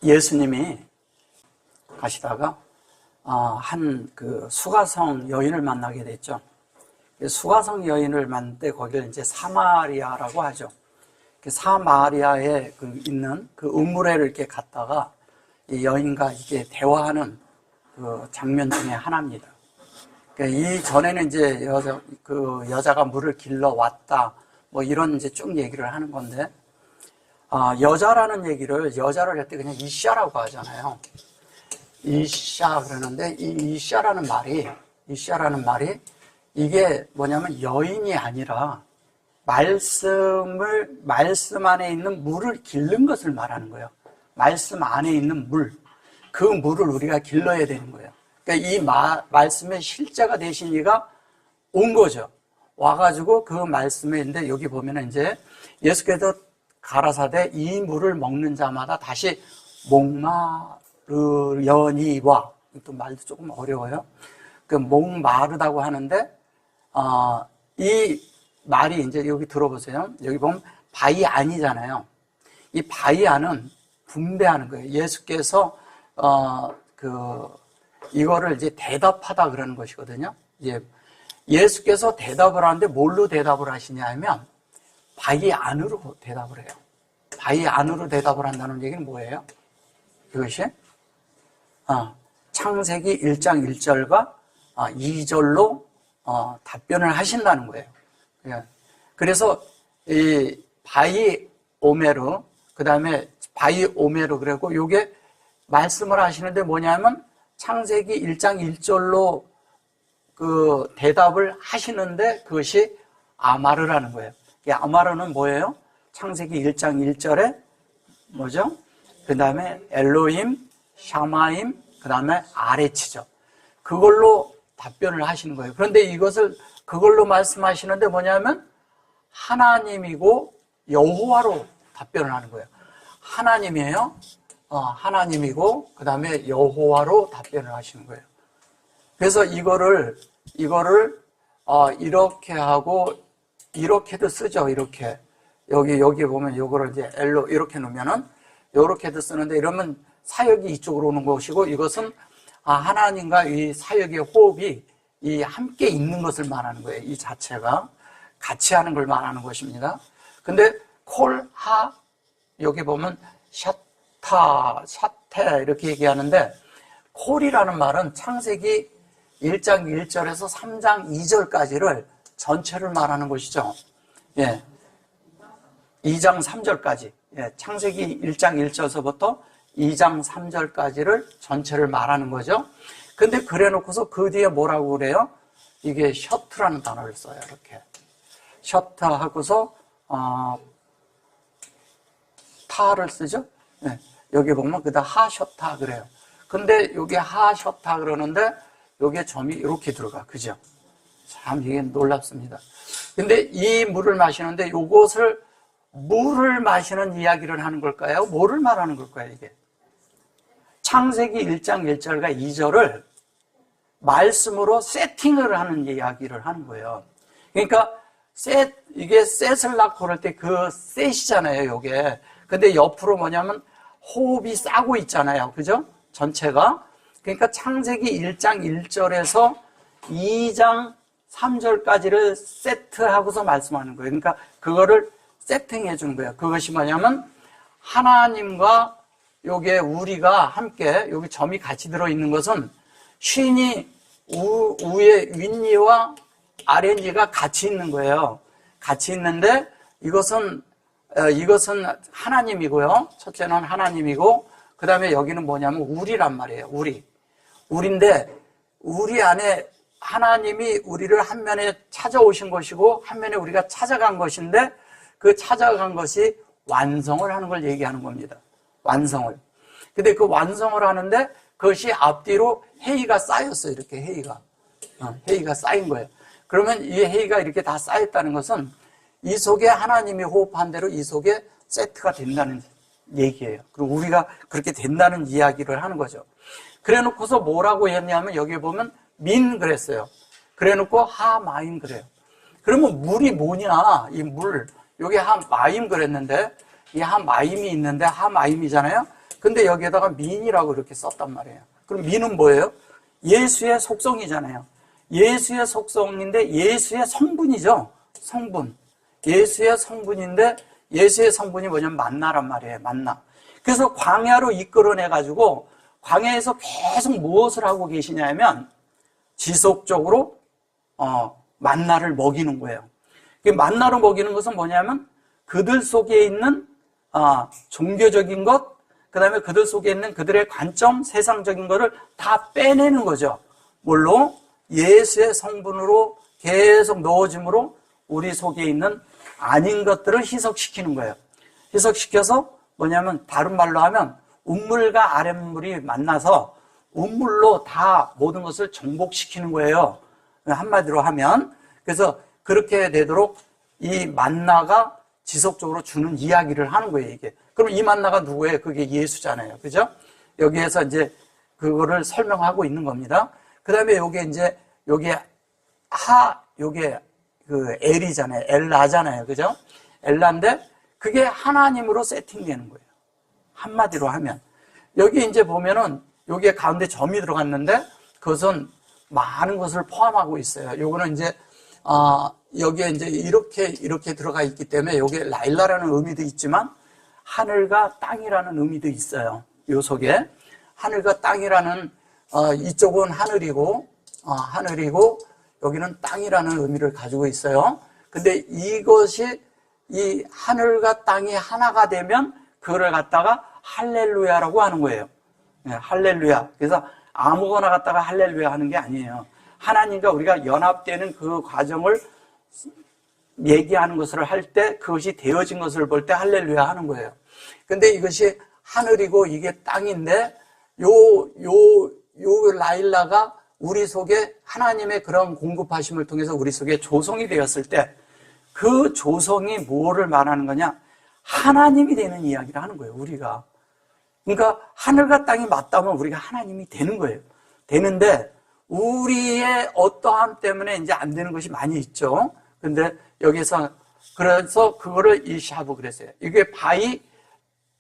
예수님이 가시다가 한 그 수가성 여인을 만나게 됐죠. 수가성 여인을 만날 때 거기를 이제 사마리아라고 하죠. 사마리아에 있는 그 우물에를 이렇게 갔다가 이 여인과 이게 대화하는 그 장면 중에 하나입니다. 이 전에는 이제 여자가 물을 길러 왔다 뭐 이런 이제 쭉 얘기를 하는 건데, 여자라는 얘기를 여자를 할 때 그냥 이샤라고 하잖아요. 이샤 그러는데 이 이샤라는 말이 이게 뭐냐면 여인이 아니라 말씀 안에 있는 물을 기른 것을 말하는 거예요. 말씀 안에 있는 물, 그 물을 우리가 길러야 되는 거예요. 그러니까 이 말씀의 실제가 되신 이가 온 거죠. 와가지고 그 말씀에 있는데 여기 보면은 이제 예수께서 가라사대 이 물을 먹는 자마다 다시 목마르려니와, 또 말도 조금 어려워요. 그 목마르다고 하는데 이 말이 이제 여기 들어보세요. 여기 보면 바이안이잖아요. 이 바이안은 분배하는 거예요. 예수께서 이거를 이제 대답하다 그러는 것이거든요. 예수께서 대답을 하는데 뭘로 대답을 하시냐 하면 바이안으로 대답을 해요. 바이안으로 대답을 한다는 얘기는 뭐예요? 이것이 창세기 1장 1절과 2절로 답변을 하신다는 거예요. 그래서 이 바이오메르, 그 다음에 바이오메르 그래고 요게 말씀을 하시는데 뭐냐면 창세기 1장 1절로 그 대답을 하시는데 그것이 아마르라는 거예요. 이 아마르는 뭐예요? 창세기 1장 1절에 뭐죠? 그 다음에 엘로힘, 샤마임, 그 다음에 아레치죠. 그걸로 답변을 하시는 거예요. 그런데 이것을 그걸로 말씀하시는데 뭐냐면 하나님이고 여호와로 답변을 하는 거예요. 하나님이에요. 하나님이고 그 다음에 여호와로 답변을 하시는 거예요. 그래서 이거를 이렇게 하고 이렇게도 쓰죠. 이렇게 여기 보면 요거를 이제 L로 이렇게 놓으면은 요렇게도 쓰는데, 이러면 사역이 이쪽으로 오는 것이고, 이것은 하나님과 이 사역의 호흡이 이 함께 있는 것을 말하는 거예요. 이 자체가 같이 하는 걸 말하는 것입니다. 근데 콜, 하, 여기 보면 샤타, 샤테 이렇게 얘기하는데, 콜이라는 말은 창세기 1장 1절에서 3장 2절까지를 전체를 말하는 것이죠. 2장 3절까지. 창세기 1장 1절서부터 2장 3절까지를 전체를 말하는 거죠. 근데 그래 놓고서 그 뒤에 뭐라고 그래요? 이게 셔트라는 단어를 써요. 이렇게. 셔트 하고서, 타를 쓰죠? 여기 보면 그다음 하셔타 그래요. 근데 여기 하셔타 그러는데 여기에 점이 이렇게 들어가. 그죠? 참 이게 놀랍습니다. 근데 이 물을 마시는데 요것을 물을 마시는 이야기를 하는 걸까요? 뭐를 말하는 걸까요, 이게? 창세기 1장 1절과 2절을 말씀으로 세팅을 하는 이야기를 하는 거예요. 그러니까 이게 셋을 낳고 그럴 때 그 셋이잖아요, 요게. 근데 옆으로 뭐냐면 호흡이 싸고 있잖아요. 그죠? 전체가. 그러니까 창세기 1장 1절에서 2장 3절까지를 세트하고서 말씀하는 거예요. 그러니까 그거를 세팅해 주는 거예요. 그것이 뭐냐면 하나님과 요게 우리가 함께 여기 점이 같이 들어있는 것은 쉰이 위에 윗니와 아랫니가 같이 있는 거예요. 같이 있는데 이것은 하나님이고요. 첫째는 하나님이고 그 다음에 여기는 뭐냐면 우리란 말이에요. 우리인데 우리 안에 하나님이 우리를 한 면에 찾아오신 것이고 한 면에 우리가 찾아간 것인데 그 찾아간 것이 완성을 하는 걸 얘기하는 겁니다. 완성을. 근데 그 완성을 하는데 그것이 앞뒤로 해이가 쌓였어요. 이렇게 해이가 쌓인 거예요. 그러면 이 해이가 이렇게 다 쌓였다는 것은 이 속에 하나님이 호흡한 대로 이 속에 세트가 된다는 얘기예요. 그리고 우리가 그렇게 된다는 이야기를 하는 거죠. 그래 놓고서 뭐라고 했냐면 여기 보면 민 그랬어요. 그래 놓고 하마임 그래요. 그러면 물이 뭐냐? 이 물. 여기 하마임 그랬는데 이 하마임이 있는데 하마임이잖아요. 근데 여기에다가 민이라고 이렇게 썼단 말이에요. 그럼 민은 뭐예요? 예수의 속성이잖아요. 예수의 속성인데 예수의 성분이죠. 성분. 예수의 성분인데 예수의 성분이 뭐냐면 만나란 말이에요. 만나. 그래서 광야로 이끌어내가지고 광야에서 계속 무엇을 하고 계시냐면 지속적으로 만나를 먹이는 거예요. 만나로 먹이는 것은 뭐냐면 그들 속에 있는 종교적인 것, 그 다음에 그들 속에 있는 그들의 관점, 세상적인 것을 다 빼내는 거죠. 뭘로? 예수의 성분으로 계속 넣어짐으로 우리 속에 있는 아닌 것들을 희석시키는 거예요. 희석시켜서 뭐냐면 다른 말로 하면 운물과 아랫물이 만나서 운물로 다 모든 것을 정복시키는 거예요. 한마디로 하면. 그래서 그렇게 되도록 이 만나가 지속적으로 주는 이야기를 하는 거예요, 이게. 그럼 이 만나가 누구예요? 그게 예수잖아요. 그죠? 여기에서 이제 그거를 설명하고 있는 겁니다. 그 다음에 요게 이제, 요게 그 엘이잖아요. 엘라잖아요. 그죠? 엘라인데 그게 하나님으로 세팅되는 거예요. 한마디로 하면. 여기 이제 보면은 여기에 가운데 점이 들어갔는데 그것은 많은 것을 포함하고 있어요. 요거는 이제, 여기에 이제 이렇게 들어가 있기 때문에 요게 라일라라는 의미도 있지만 하늘과 땅이라는 의미도 있어요. 요 속에. 하늘과 땅이라는, 이쪽은 하늘이고 여기는 땅이라는 의미를 가지고 있어요. 근데 이것이 이 하늘과 땅이 하나가 되면 그거를 갖다가 할렐루야라고 하는 거예요. 네, 할렐루야. 그래서 아무거나 갖다가 할렐루야 하는 게 아니에요. 하나님과 우리가 연합되는 그 과정을 얘기하는 것을 할 때 그것이 되어진 것을 볼 때 할렐루야 하는 거예요. 근데 이것이 하늘이고 이게 땅인데 요 라일라가 우리 속에 하나님의 그런 공급하심을 통해서 우리 속에 조성이 되었을 때 그 조성이 뭐를 말하는 거냐? 하나님이 되는 이야기를 하는 거예요, 우리가. 그러니까 하늘과 땅이 맞다면 우리가 하나님이 되는 거예요. 되는데 우리의 어떠함 때문에 이제 안 되는 것이 많이 있죠. 근데 여기서 그래서 그거를 이샤브 그랬어요. 이게 바이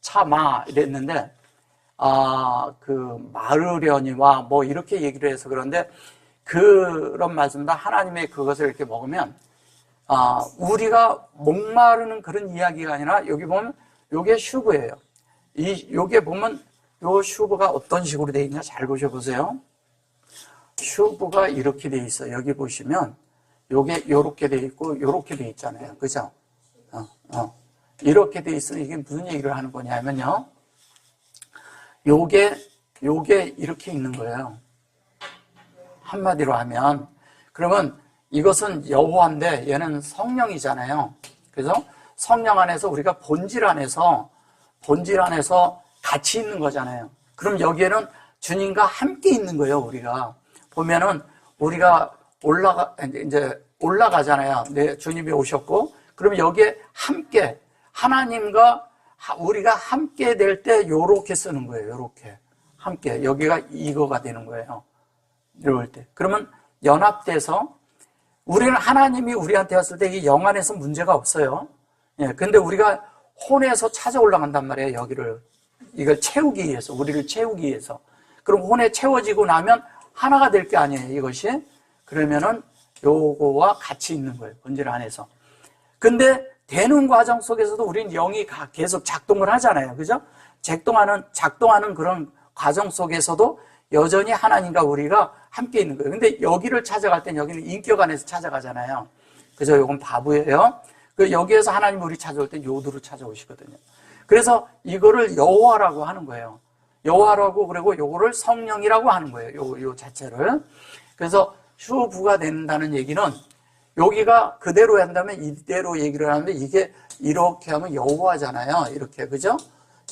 차마 이랬는데 그 마르려니와 뭐 이렇게 얘기를 해서 그런데 그런 말씀다 하나님의 그것을 이렇게 먹으면 우리가 목마르는 그런 이야기가 아니라 여기 보면 요게 슈브예요. 요게 보면 요 슈브가 어떤 식으로 되어 있냐 잘 보셔보세요. 슈브가 이렇게 되어 있어요. 여기 보시면 요게 요렇게 되어 있고 요렇게 되어 있잖아요. 그죠? 이렇게 되어 있으면 이게 무슨 얘기를 하는 거냐면요. 요게 이렇게 있는 거예요. 한마디로 하면 그러면 이것은 여호와인데 얘는 성령이잖아요. 그래서 성령 안에서 우리가 본질 안에서 같이 있는 거잖아요. 그럼 여기에는 주님과 함께 있는 거예요. 우리가 보면은 우리가 올라가잖아요. 네, 주님이 오셨고 그럼 여기에 함께 하나님과 우리가 함께 될 때 요렇게 쓰는 거예요. 요렇게 함께 여기가 이거가 되는 거예요. 이럴 때 그러면 연합돼서 우리는 하나님이 우리한테 왔을 때 이 영 안에서 문제가 없어요. 예, 근데 우리가 혼에서 찾아 올라간단 말이에요. 이걸 채우기 위해서, 우리를 채우기 위해서. 그럼 혼에 채워지고 나면 하나가 될 게 아니에요. 이것이. 그러면은 요거와 같이 있는 거예요. 본질 안에서. 근데 되는 과정 속에서도 우리는 영이 계속 작동을 하잖아요. 그죠? 작동하는 그런 과정 속에서도 여전히 하나님과 우리가 함께 있는 거예요. 근데 여기를 찾아갈 땐 여기는 인격 안에서 찾아가잖아요. 그죠? 요건 바보예요. 여기에서 하나님 우리 찾아올 땐 요도로 찾아오시거든요. 그래서 이거를 여호와라고 하는 거예요. 여호와라고 그리고 요거를 성령이라고 하는 거예요. 요 자체를. 그래서 슈부가 된다는 얘기는 여기가 그대로 한다면 이대로 얘기를 하는데 이게 이렇게 하면 여호와잖아요. 이렇게. 그죠?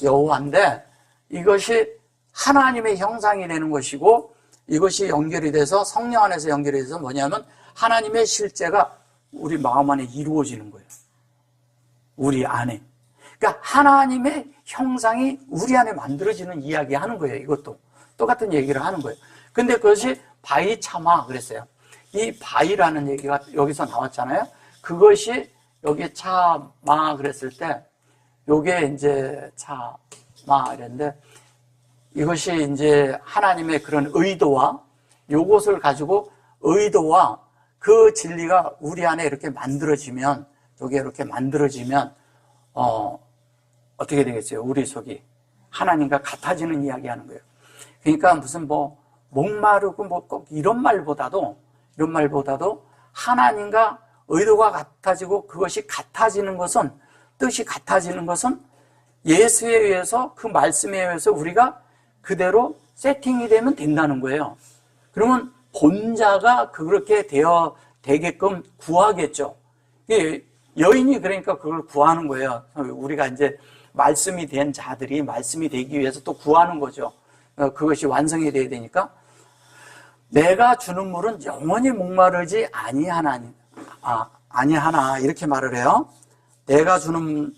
여호와인데 이것이 하나님의 형상이 되는 것이고 이것이 연결이 돼서 성령 안에서 연결이 돼서 뭐냐면 하나님의 실제가 우리 마음 안에 이루어지는 거예요. 우리 안에. 그러니까 하나님의 형상이 우리 안에 만들어지는 이야기 하는 거예요. 이것도. 똑같은 얘기를 하는 거예요. 근데 그것이 바이차마 그랬어요. 이 바이라는 얘기가 여기서 나왔잖아요. 그것이 여기 차마 그랬을 때 요게 이제 차마 이랬는데 이것이 이제 하나님의 그런 의도와 요것을 가지고 의도와 그 진리가 우리 안에 이렇게 만들어지면, 여기 이렇게 만들어지면 어떻게 되겠어요? 우리 속이 하나님과 같아지는 이야기 하는 거예요. 그러니까 무슨 목마르고 꼭 이런 말보다도 하나님과 의도가 같아지고 그것이 같아지는 것은, 뜻이 같아지는 것은 예수에 의해서, 그 말씀에 의해서 우리가 그대로 세팅이 되면 된다는 거예요. 그러면 본자가 그렇게 되게끔 구하겠죠. 여인이 그러니까 그걸 구하는 거예요. 우리가 이제 말씀이 된 자들이 말씀이 되기 위해서 또 구하는 거죠. 그것이 완성이 돼야 되니까. 내가 주는 물은 영원히 목마르지 아니하나 이렇게 말을 해요. 내가 주는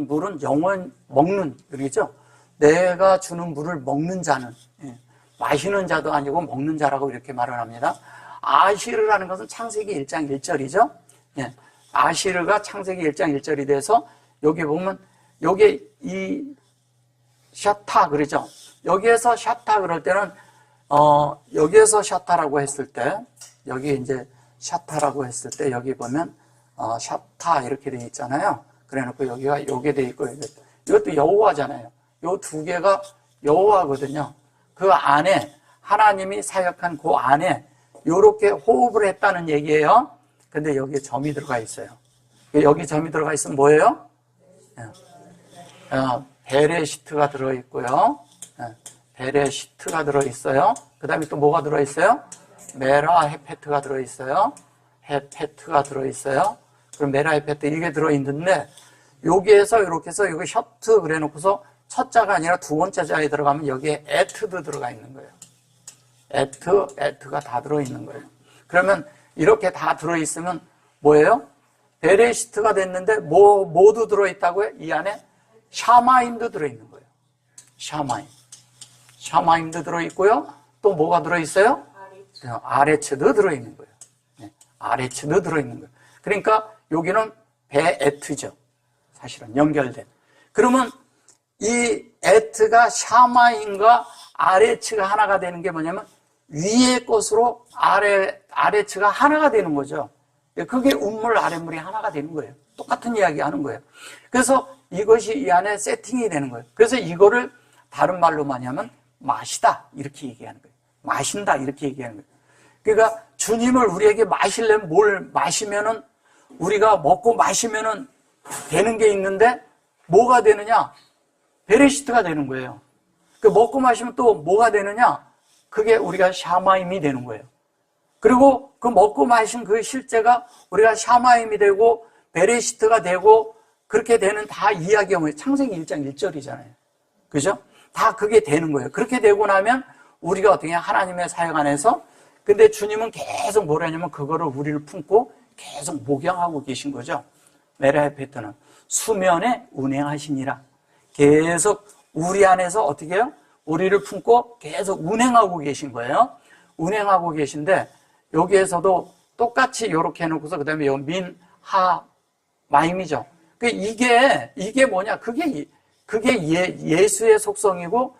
물은 영원 먹는, 그러겠죠? 내가 주는 물을 먹는 자는, 마시는 자도 아니고 먹는 자라고 이렇게 말을 합니다. 아시르라는 것은 창세기 1장 1절이죠. 아시르가 창세기 1장 1절이 돼서 여기 보면 여기 이 샤타 그러죠. 여기에서 샤타 그럴 때는 여기에서 샤타라고 했을 때, 여기 이제 샤타라고 했을 때 여기 보면 샤타 이렇게 돼 있잖아요. 그래놓고 여기가 요게 돼 있고, 이것도 여호와잖아요. 요 두 개가 여호와거든요. 그 안에 하나님이 사역한 그 안에 요렇게 호흡을 했다는 얘기예요. 근데 여기에 점이 들어가 있어요. 여기 점이 들어가 있으면 뭐예요? 베레시트가 들어있고요. 베레시트가 들어있어요. 그 다음에 또 뭐가 들어있어요? 메라 헤페트가 들어있어요. 헤페트가 들어있어요. 그럼 메라 헤페트 이게 들어있는데, 여기에서 이렇게 해서 여기 셔트 그래 놓고서 첫 자가 아니라 두 번째 자에 들어가면 여기에 에트도 들어가 있는 거예요. 에트가 다 들어있는 거예요. 그러면 이렇게 다 들어있으면 뭐예요? 베레시트가 됐는데 모두 들어있다고요? 이 안에 샤마임도 들어있는 거예요. 샤마임도 들어있고요. 또 뭐가 들어있어요? 아레츠도 들어있는 거예요. 아레츠도 들어있는 거예요. 그러니까 여기는 베에트죠. 사실은 연결된. 그러면 이 에트가 샤마임과 아레츠가 하나가 되는 게 뭐냐면 위의 것으로 아래츠가 하나가 되는 거죠. 그게 운물, 아랫물이 하나가 되는 거예요. 똑같은 이야기 하는 거예요. 그래서 이것이 이 안에 세팅이 되는 거예요. 그래서 이거를 다른 말로 많이 하면 마시다 이렇게 얘기하는 거예요. 마신다 이렇게 얘기하는 거예요. 그러니까 주님을 우리에게 마시려면 뭘 마시면은, 우리가 먹고 마시면은 되는 게 있는데 뭐가 되느냐? 베레시트가 되는 거예요. 그 먹고 마시면 또 뭐가 되느냐? 그게 우리가 샤마임이 되는 거예요. 그리고 그 먹고 마신 그 실제가 우리가 샤마임이 되고 베레시트가 되고 그렇게 되는 다 이야기가 뭐예요? 창세기 1장 1절이잖아요. 그죠? 다 그게 되는 거예요. 그렇게 되고 나면 우리가 어떻게 하나님의 사역 안에서, 근데 주님은 계속 뭐라냐면 그거를 우리를 품고 계속 목양하고 계신 거죠. 메라의 페트는 수면에 운행하시니라. 계속 우리 안에서 어떻게 해요? 우리를 품고 계속 운행하고 계신 거예요. 운행하고 계신데 여기에서도 똑같이 이렇게 해놓고서 그 다음에 민하 마임이죠. 이게 뭐냐? 그게 예수의 속성이고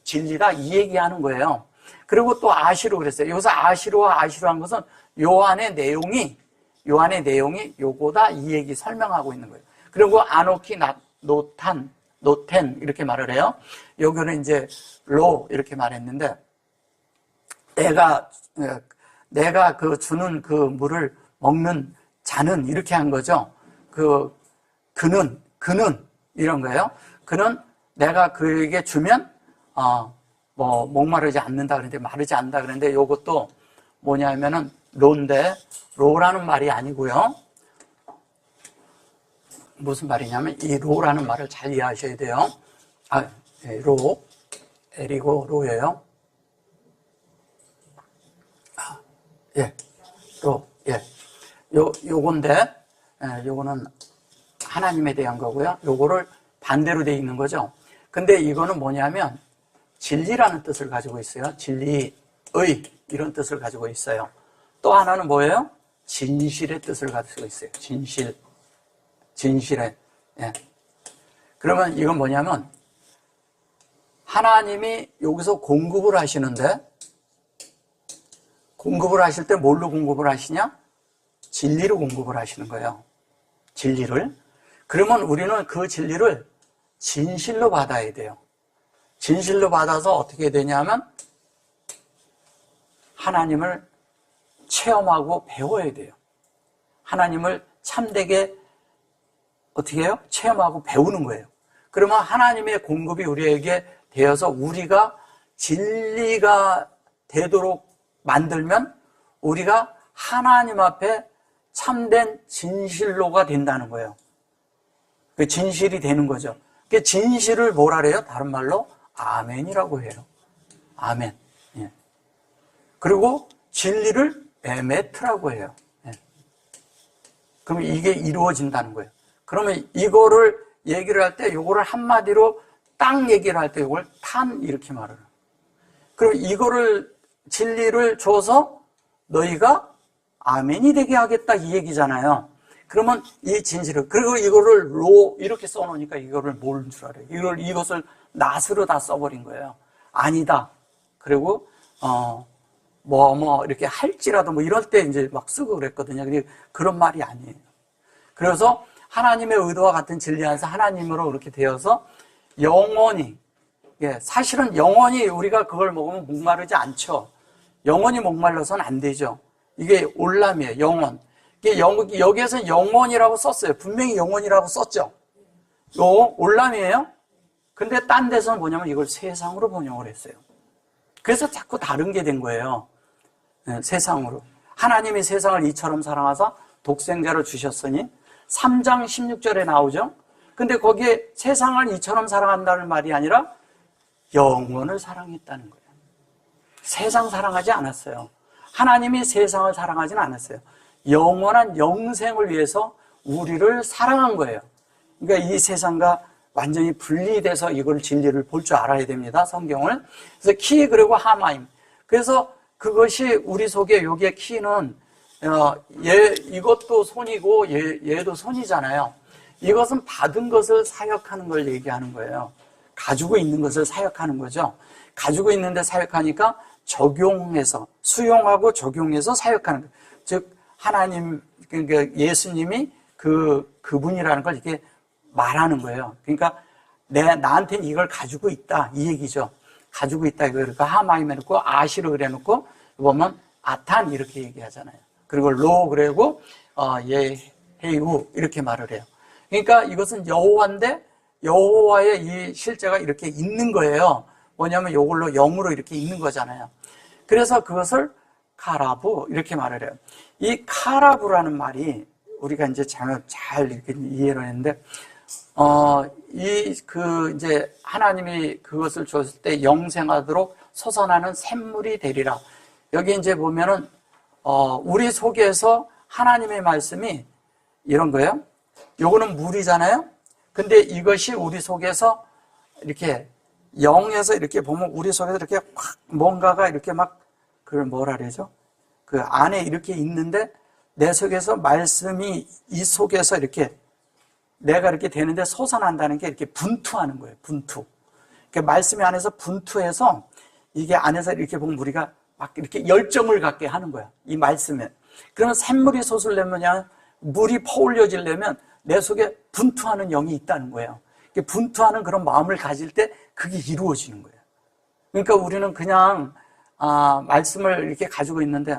진리다 이 얘기하는 거예요. 그리고 또 아시로 그랬어요. 여기서 아시로와 아시로한 것은 요 안의 내용이 요거다 이 얘기 설명하고 있는 거예요. 그리고 아노키 노텐 이렇게 말을 해요. 여기는 이제 로 이렇게 말했는데, 내가 그 주는 그 물을 먹는 자는 이렇게 한 거죠. 그는 이런 거예요. 그는 내가 그에게 주면 목마르지 않는다 그랬는데, 마르지 않는다 그랬는데, 요것도 뭐냐면은 로인데, 로라는 말이 아니고요. 무슨 말이냐면 이 로라는 말을 잘 이해하셔야 돼요. 로, L이고 로예요. 로, 요건데, 요거는 하나님에 대한 거고요. 요거를 반대로 돼 있는 거죠. 근데 이거는 뭐냐면 진리라는 뜻을 가지고 있어요. 진리의 이런 뜻을 가지고 있어요. 또 하나는 뭐예요? 진실의 뜻을 가지고 있어요. 진실의. 그러면 이건 뭐냐면 하나님이 여기서 공급을 하시는데, 공급을 하실 때 뭘로 공급을 하시냐? 진리로 공급을 하시는 거예요. 진리를. 그러면 우리는 그 진리를 진실로 받아야 돼요. 진실로 받아서 어떻게 되냐면 하나님을 체험하고 배워야 돼요. 하나님을 참되게 어떻게 해요? 체험하고 배우는 거예요. 그러면 하나님의 공급이 우리에게 되어서 우리가 진리가 되도록 만들면 우리가 하나님 앞에 참된 진실로가 된다는 거예요. 그 진실이 되는 거죠. 그 진실을 뭐라 그래요? 다른 말로 아멘이라고 해요. 아멘. 예. 그리고 진리를 에메트라고 해요. 예. 그럼 이게 이루어진다는 거예요. 그러면 이거를 얘기를 할 때 이거를 한마디로 딱 얘기를 할 때 이걸 탄 이렇게 말을 해요. 그럼 이거를 진리를 줘서 너희가 아멘이 되게 하겠다 이 얘기잖아요. 그러면 이 진실을, 그리고 이거를 로 이렇게 써놓으니까 이거를 뭘 줄 알아요? 이것을 낫으로 다 써버린 거예요. 아니다. 그리고 이렇게 할지라도 뭐 이럴 때 이제 막 쓰고 그랬거든요. 근데 그런 말이 아니에요. 그래서 하나님의 의도와 같은 진리 안에서 하나님으로 그렇게 되어서 영원히, 예, 사실은 영원히 우리가 그걸 먹으면 목마르지 않죠. 영원히 목말라서는 안 되죠. 이게 올람이에요. 영원. 여기에서 영원이라고 썼어요. 분명히 영원이라고 썼죠. 요 올람이에요. 근데 딴 데서는 뭐냐면 이걸 세상으로 번역을 했어요. 그래서 자꾸 다른 게 된 거예요. 네, 세상으로. 하나님이 세상을 이처럼 사랑하사 독생자를 주셨으니 3장 16절에 나오죠. 근데 거기에 세상을 이처럼 사랑한다는 말이 아니라 영원을 사랑했다는 거예요. 세상 사랑하지 않았어요. 하나님이 세상을 사랑하지는 않았어요. 영원한 영생을 위해서 우리를 사랑한 거예요. 그러니까 이 세상과 완전히 분리돼서 이걸 진리를 볼 줄 알아야 됩니다. 성경을. 그래서 키 그리고 하마임. 그래서 그것이 우리 속에 여기에 키는 이것도 손이고 얘도 손이잖아요. 이것은 받은 것을 사역하는 걸 얘기하는 거예요. 가지고 있는 것을 사역하는 거죠. 가지고 있는데 사역하니까 적용해서 수용하고 적용해서 사역하는 거예요. 즉 하나님, 그러니까 예수님이 그분이라는 걸 이렇게 말하는 거예요. 그러니까 나한테는 이걸 가지고 있다 이 얘기죠. 가지고 있다 이거. 그러니까 하마임에 놓고 아시로 그래 놓고 보면 아탄 이렇게 얘기하잖아요. 그리고 로 그래고 헤이후 이렇게 말을 해요. 그러니까 이것은 여호와인데 여호와의 이 실제가 이렇게 있는 거예요. 뭐냐면 이걸로 영으로 이렇게 있는 거잖아요. 그래서 그것을 카라부 이렇게 말을 해요. 이 카라부라는 말이 우리가 이제 잘 이렇게 이해를 했는데 이제 하나님이 그것을 줬을 때 영생하도록 솟아나는 샘물이 되리라. 여기 이제 보면은 우리 속에서 하나님의 말씀이 이런 거예요. 요거는 물이잖아요. 근데 이것이 우리 속에서 이렇게 영에서 이렇게 보면 우리 속에서 이렇게 확 뭔가가 이렇게 막 그걸 뭐라 그러죠? 그 안에 이렇게 있는데 내 속에서 말씀이 이 속에서 이렇게 내가 이렇게 되는데 솟아난다는 게 이렇게 분투하는 거예요. 분투. 그러니까 말씀이 안에서 분투해서 이게 안에서 이렇게 보면 우리가 막 이렇게 열정을 갖게 하는 거야. 이 말씀에. 그러면 샘물이 솟으려면 물이 퍼올려지려면 내 속에 분투하는 영이 있다는 거예요. 분투하는 그런 마음을 가질 때 그게 이루어지는 거예요. 그러니까 우리는 그냥 말씀을 이렇게 가지고 있는데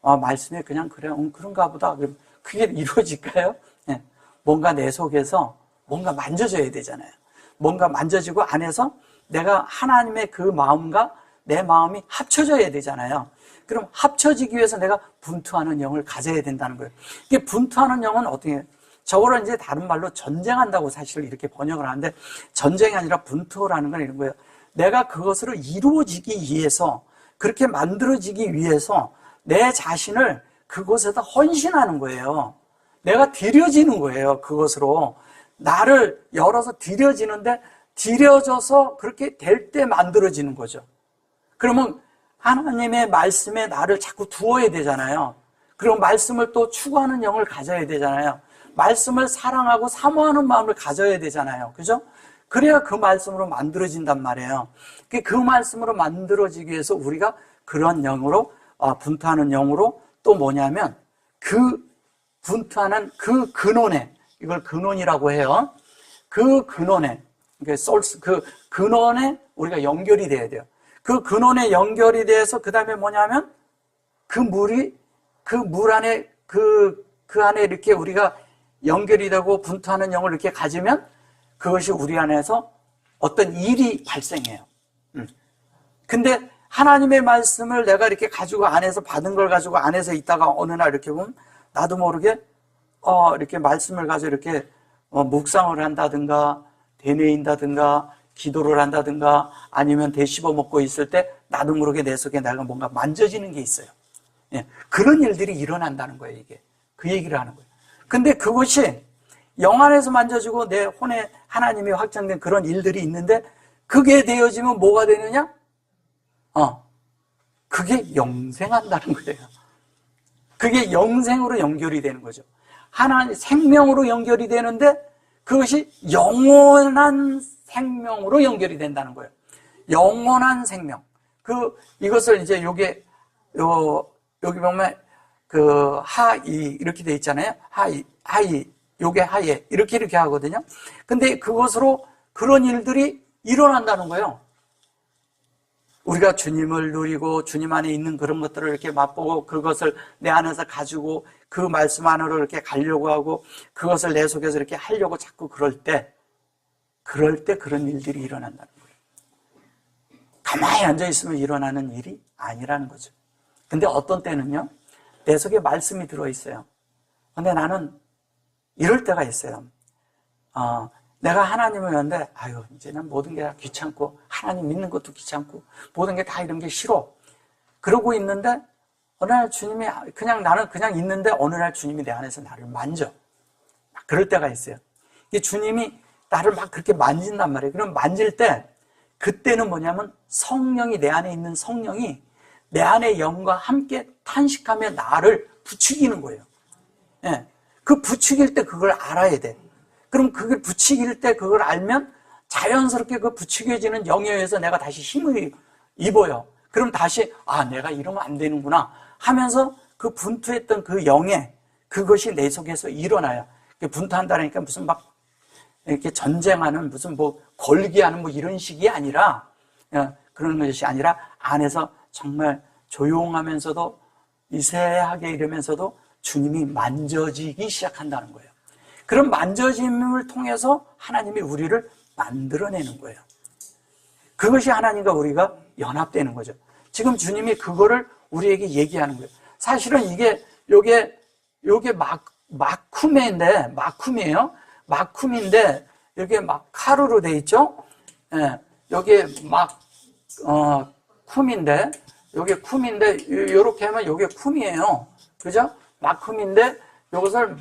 말씀이 그냥 그래 그런가 보다. 그게 이루어질까요? 네. 뭔가 내 속에서 뭔가 만져져야 되잖아요. 뭔가 만져지고 안에서 내가 하나님의 그 마음과 내 마음이 합쳐져야 되잖아요. 그럼 합쳐지기 위해서 내가 분투하는 영을 가져야 된다는 거예요. 이게 분투하는 영은 어떻게 해요? 저거를 이제 다른 말로 전쟁한다고 사실 이렇게 번역을 하는데 전쟁이 아니라 분투라는 건 이런 거예요. 내가 그것으로 이루어지기 위해서 그렇게 만들어지기 위해서 내 자신을 그곳에다 헌신하는 거예요. 내가 들여지는 거예요. 그것으로 나를 열어서 들여지는데 들여져서 그렇게 될 때 만들어지는 거죠. 그러면 하나님의 말씀에 나를 자꾸 두어야 되잖아요. 그리고 말씀을 또 추구하는 영을 가져야 되잖아요. 말씀을 사랑하고 사모하는 마음을 가져야 되잖아요. 그죠? 그래야 그 말씀으로 만들어진단 말이에요. 그 말씀으로 만들어지기 위해서 우리가 그런 영으로, 분투하는 영으로 또 뭐냐면 그 분투하는 그 근원에, 이걸 근원이라고 해요. 그 근원에, 그 근원에 우리가 연결이 돼야 돼요. 그 근원에 연결이 돼서 그 다음에 뭐냐면 그 물이 그 물 안에 그 안에 이렇게 우리가 연결이 되고 분투하는 영을 이렇게 가지면 그것이 우리 안에서 어떤 일이 발생해요. 근데 하나님의 말씀을 내가 이렇게 가지고 안에서 받은 걸 가지고 안에서 있다가 어느 날 이렇게 보면 나도 모르게 이렇게 말씀을 가지고 이렇게 묵상을 한다든가 되뇌인다든가 기도를 한다든가 아니면 되씹어 먹고 있을 때 나도 모르게 내 속에 내가 뭔가 만져지는 게 있어요. 예, 그런 일들이 일어난다는 거예요. 이게 그 얘기를 하는 거예요. 근데 그것이 영 안에서 만져지고 내 혼에 하나님이 확정된 그런 일들이 있는데 그게 되어지면 뭐가 되느냐? 그게 영생한다는 거예요. 그게 영생으로 연결이 되는 거죠. 하나님 생명으로 연결이 되는데 그것이 영원한 생명으로 연결이 된다는 거예요. 영원한 생명. 이것을 이제 여기 보면 하이 이렇게 돼 있잖아요. 하이 요게 하예 이렇게 하거든요. 근데 그것으로 그런 일들이 일어난다는 거예요. 우리가 주님을 누리고 주님 안에 있는 그런 것들을 이렇게 맛보고 그것을 내 안에서 가지고 그 말씀 안으로 이렇게 가려고 하고 그것을 내 속에서 이렇게 하려고 자꾸 그럴 때 그런 일들이 일어난다는 거예요. 가만히 앉아있으면 일어나는 일이 아니라는 거죠. 근데 어떤 때는요, 내 속에 말씀이 들어있어요. 근데 나는 이럴 때가 있어요. 내가 하나님을 믿는데, 이제는 모든 게 다 귀찮고, 하나님 믿는 것도 귀찮고, 모든 게 다 이런 게 싫어. 그러고 있는데, 어느 날 주님이, 나는 그냥 있는데, 어느 날 주님이 내 안에서 나를 만져. 그럴 때가 있어요. 이 주님이 나를 막 그렇게 만진단 말이에요. 그럼 만질 때, 그때는 뭐냐면, 내 안에 있는 성령이 내 안의 영과 함께 탄식하며 나를 부추기는 거예요. 예. 그 부추길 때 그걸 알아야 돼. 그럼 그걸 부추길 때 그걸 알면 자연스럽게 그 부추겨지는 영에 의해서 내가 다시 힘을 입어요. 그럼 다시 내가 이러면 안 되는구나 하면서 그 분투했던 그 영에 그것이 내 속에서 일어나요. 분투한다니까 무슨 막 이렇게 전쟁하는 무슨 걸기하는 이런 식이 아니라 그런 것이 아니라 안에서 정말 조용하면서도 미세하게 이러면서도 주님이 만져지기 시작한다는 거예요. 그런 만져짐을 통해서 하나님이 우리를 만들어내는 거예요. 그것이 하나님과 우리가 연합되는 거죠. 지금 주님이 그거를 우리에게 얘기하는 거예요. 사실은 요게 마쿰이에요. 마쿰인데 여기에 카루로 돼 있죠. 예, 여기에 쿰인데 요게 쿰인데 요렇게 하면 요게 쿰이에요. 그죠? 마쿰인데 요것을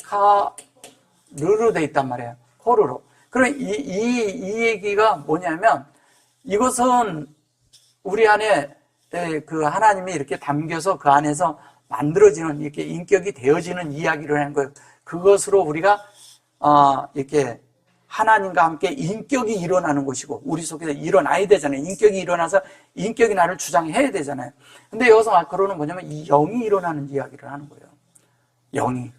마카르로 돼 있단 말이에요. 코르로. 그럼 이 얘기가 뭐냐면 이것은 우리 안에 그 하나님이 이렇게 담겨서 그 안에서 만들어지는 이렇게 인격이 되어지는 이야기를 하는 거예요. 그것으로 우리가 이렇게 하나님과 함께 인격이 일어나는 것이고 우리 속에서 일어나야 되잖아요. 인격이 일어나서 인격이 나를 주장해야 되잖아요. 근데 여기서 마크로는 뭐냐면 이 영이 일어나는 이야기를 하는 거예요. 영이.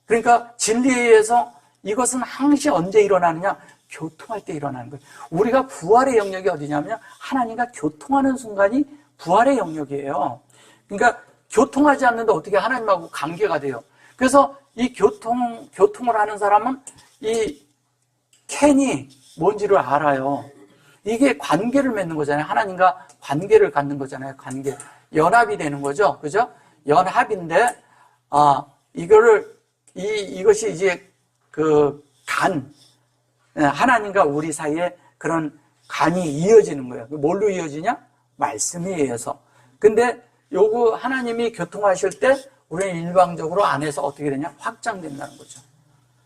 그러니까 진리에 의해서 이것은 항시 언제 일어나느냐? 교통할 때 일어나는 거예요. 우리가 부활의 영역이 어디냐면 하나님과 교통하는 순간이 부활의 영역이에요. 그러니까 교통하지 않는데 어떻게 하나님하고 관계가 돼요. 그래서 이 교통을 하는 사람은 이 캔이 뭔지를 알아요. 이게 관계를 맺는 거잖아요. 하나님과 관계를 갖는 거잖아요. 관계. 연합이 되는 거죠. 그죠? 연합인데, 이것이 이제 하나님과 우리 사이에 그런 간이 이어지는 거예요. 뭘로 이어지냐? 말씀에 의해서. 근데 요거 하나님이 교통하실 때 우리는 일방적으로 안에서 어떻게 되냐? 확장된다는 거죠.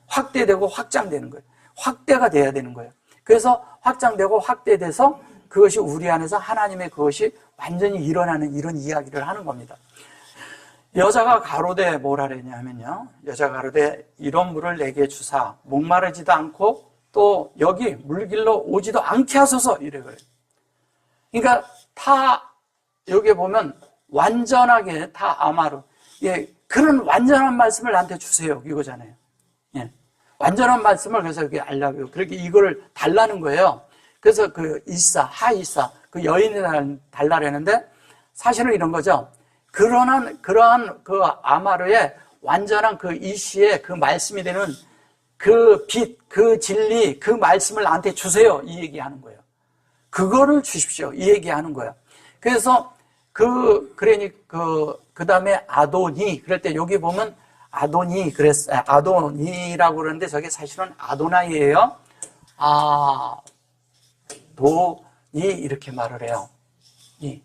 확대되고 확장되는 거예요. 확대가 돼야 되는 거예요. 그래서 확장되고 확대돼서 그것이 우리 안에서 하나님의 그것이 완전히 일어나는 이런 이야기를 하는 겁니다. 여자가 가로되 뭐라 그랬냐면요. 여자가 가로되 이런 물을 내게 주사 목마르지도 않고 또 여기 물길로 오지도 않게 하소서 이래 그래요. 그러니까 여기 보면 완전하게 다 아마로, 예, 그런 완전한 말씀을 나한테 주세요 이거잖아요. 예, 완전한 말씀을 그래서 여기 알라고 그렇게 이걸 달라는 거예요. 그래서 그 하이사 그 여인이 달라라는데 사실은 이런 거죠. 그러한 그 아마르의 완전한 그 이시의 그 말씀이 되는 그 빛, 그 진리, 그 말씀을 나한테 주세요 이 얘기하는 거예요. 그거를 주십시오 이 얘기하는 거예요. 그래서 그러니 그 다음에 아도니 그럴 때 여기 보면 아도니 그랬어요. 아도니라고 그러는데 저게 사실은 아도나이예요. 아도니 이렇게 말을 해요. 예.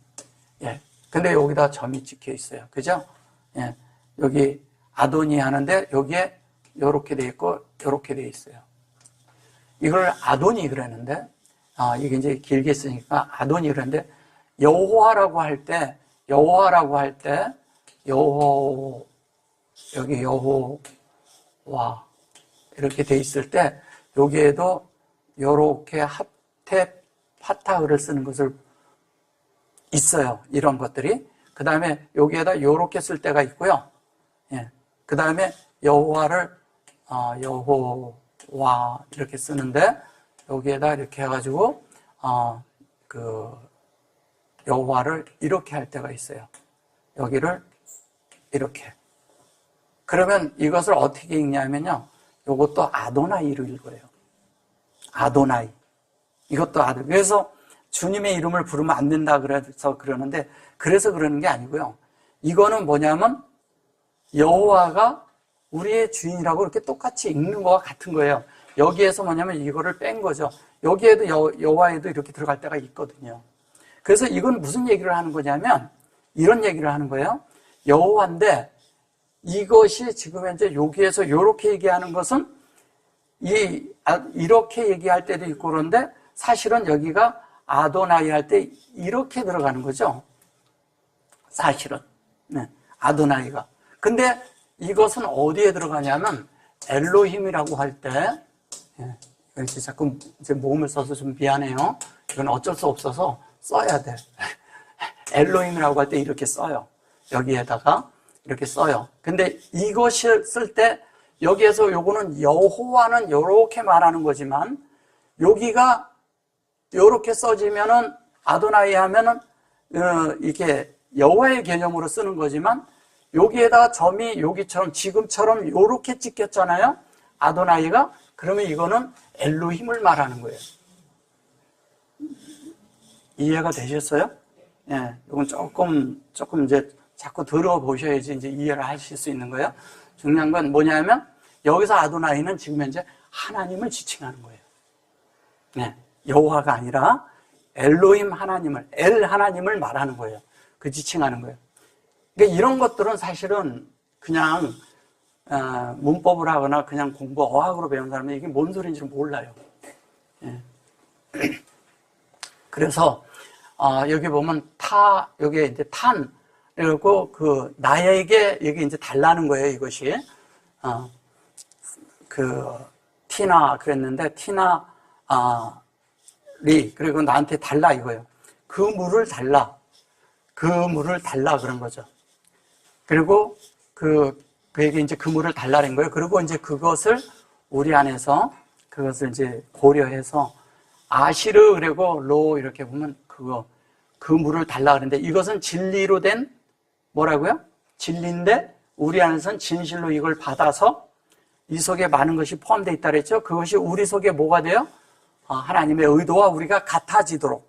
근데 여기다 점이 찍혀 있어요. 그죠? 예. 여기 아도니 하는데 여기에 요렇게 돼 있고 요렇게 돼 있어요. 이걸 아도니 그랬는데 이게 이제 길게 쓰니까 아도니 그랬는데 여호와라고 할 때 여기 여호와 이렇게 돼 있을 때 여기에도 요렇게 합태 파타흐를 쓰는 것을 있어요. 이런 것들이. 그 다음에 여기에다 요렇게 쓸 때가 있고요. 예. 그 다음에 여호와를 여호와 이렇게 쓰는데 여기에다 이렇게 해가지고 그 여호와를 이렇게 할 때가 있어요. 여기를 이렇게. 그러면 이것을 어떻게 읽냐면요. 이것도 아도나이로 읽어요. 아도나이. 이것도 그래서 주님의 이름을 부르면 안 된다 그래서 그러는데 그래서 그러는 게 아니고요. 이거는 뭐냐면 여호와가 우리의 주인이라고 이렇게 똑같이 읽는 거와 같은 거예요. 여기에서 뭐냐면 이거를 뺀 거죠. 여기에도 여호와에도 이렇게 들어갈 때가 있거든요. 그래서 이건 무슨 얘기를 하는 거냐면 이런 얘기를 하는 거예요. 여호와인데 이것이 지금 현재 여기에서 이렇게 얘기하는 것은 이렇게 얘기할 때도 있고 그런데 사실은 여기가 아도나이 할 때 이렇게 들어가는 거죠. 사실은. 네, 아도나이가. 근데 이것은 어디에 들어가냐면 엘로힘이라고 할 때 이렇게 자꾸 이제 모음을 써서 좀 미안해요. 이건 어쩔 수 없어서 써야 돼. 엘로힘이라고 할 때 이렇게 써요. 여기에다가 이렇게 써요. 근데 이것을 쓸 때 여기에서 요거는 여호와는 요렇게 말하는 거지만 여기가 요렇게 써지면은 아도나이 하면은 이게 여호와의 개념으로 쓰는 거지만 여기에다 점이 여기처럼 지금처럼 요렇게 찍혔잖아요. 아도나이가. 그러면 이거는 엘로힘을 말하는 거예요. 이해가 되셨어요? 예, 이건 조금 이제 자꾸 들어보셔야지 이제 이해를 하실 수 있는 거예요. 중요한 건 뭐냐면 여기서 아도나이는 지금 현재 하나님을 지칭하는 거예요. 네, 여호와가 아니라 엘로힘 하나님을, 하나님을 말하는 거예요. 그 지칭하는 거예요. 그러니까 이런 것들은 사실은 그냥 문법을 하거나 그냥 공부 어학으로 배운 사람은 이게 뭔 소리인지 몰라요. 예. 그래서 여기 보면 여기 이제 탄 그리고 그 나에게 여기 이제 달라는 거예요. 이것이 그 티나 그랬는데 티나 그리고 나한테 달라 이거예요. 그 물을 달라 그런 거죠. 그리고 그에게 이제 그 물을 달라는 거예요. 그리고 이제 그것을 우리 안에서 그것을 이제 고려해서 아시르 그리고 로 이렇게 보면 그 물을 달라 그러는데 이것은 진리로 된 뭐라고요? 진리인데 우리 안에서는 진실로 이걸 받아서 이 속에 많은 것이 포함되어 있다 그랬죠. 그것이 우리 속에 뭐가 돼요? 하나님의 의도와 우리가 같아지도록.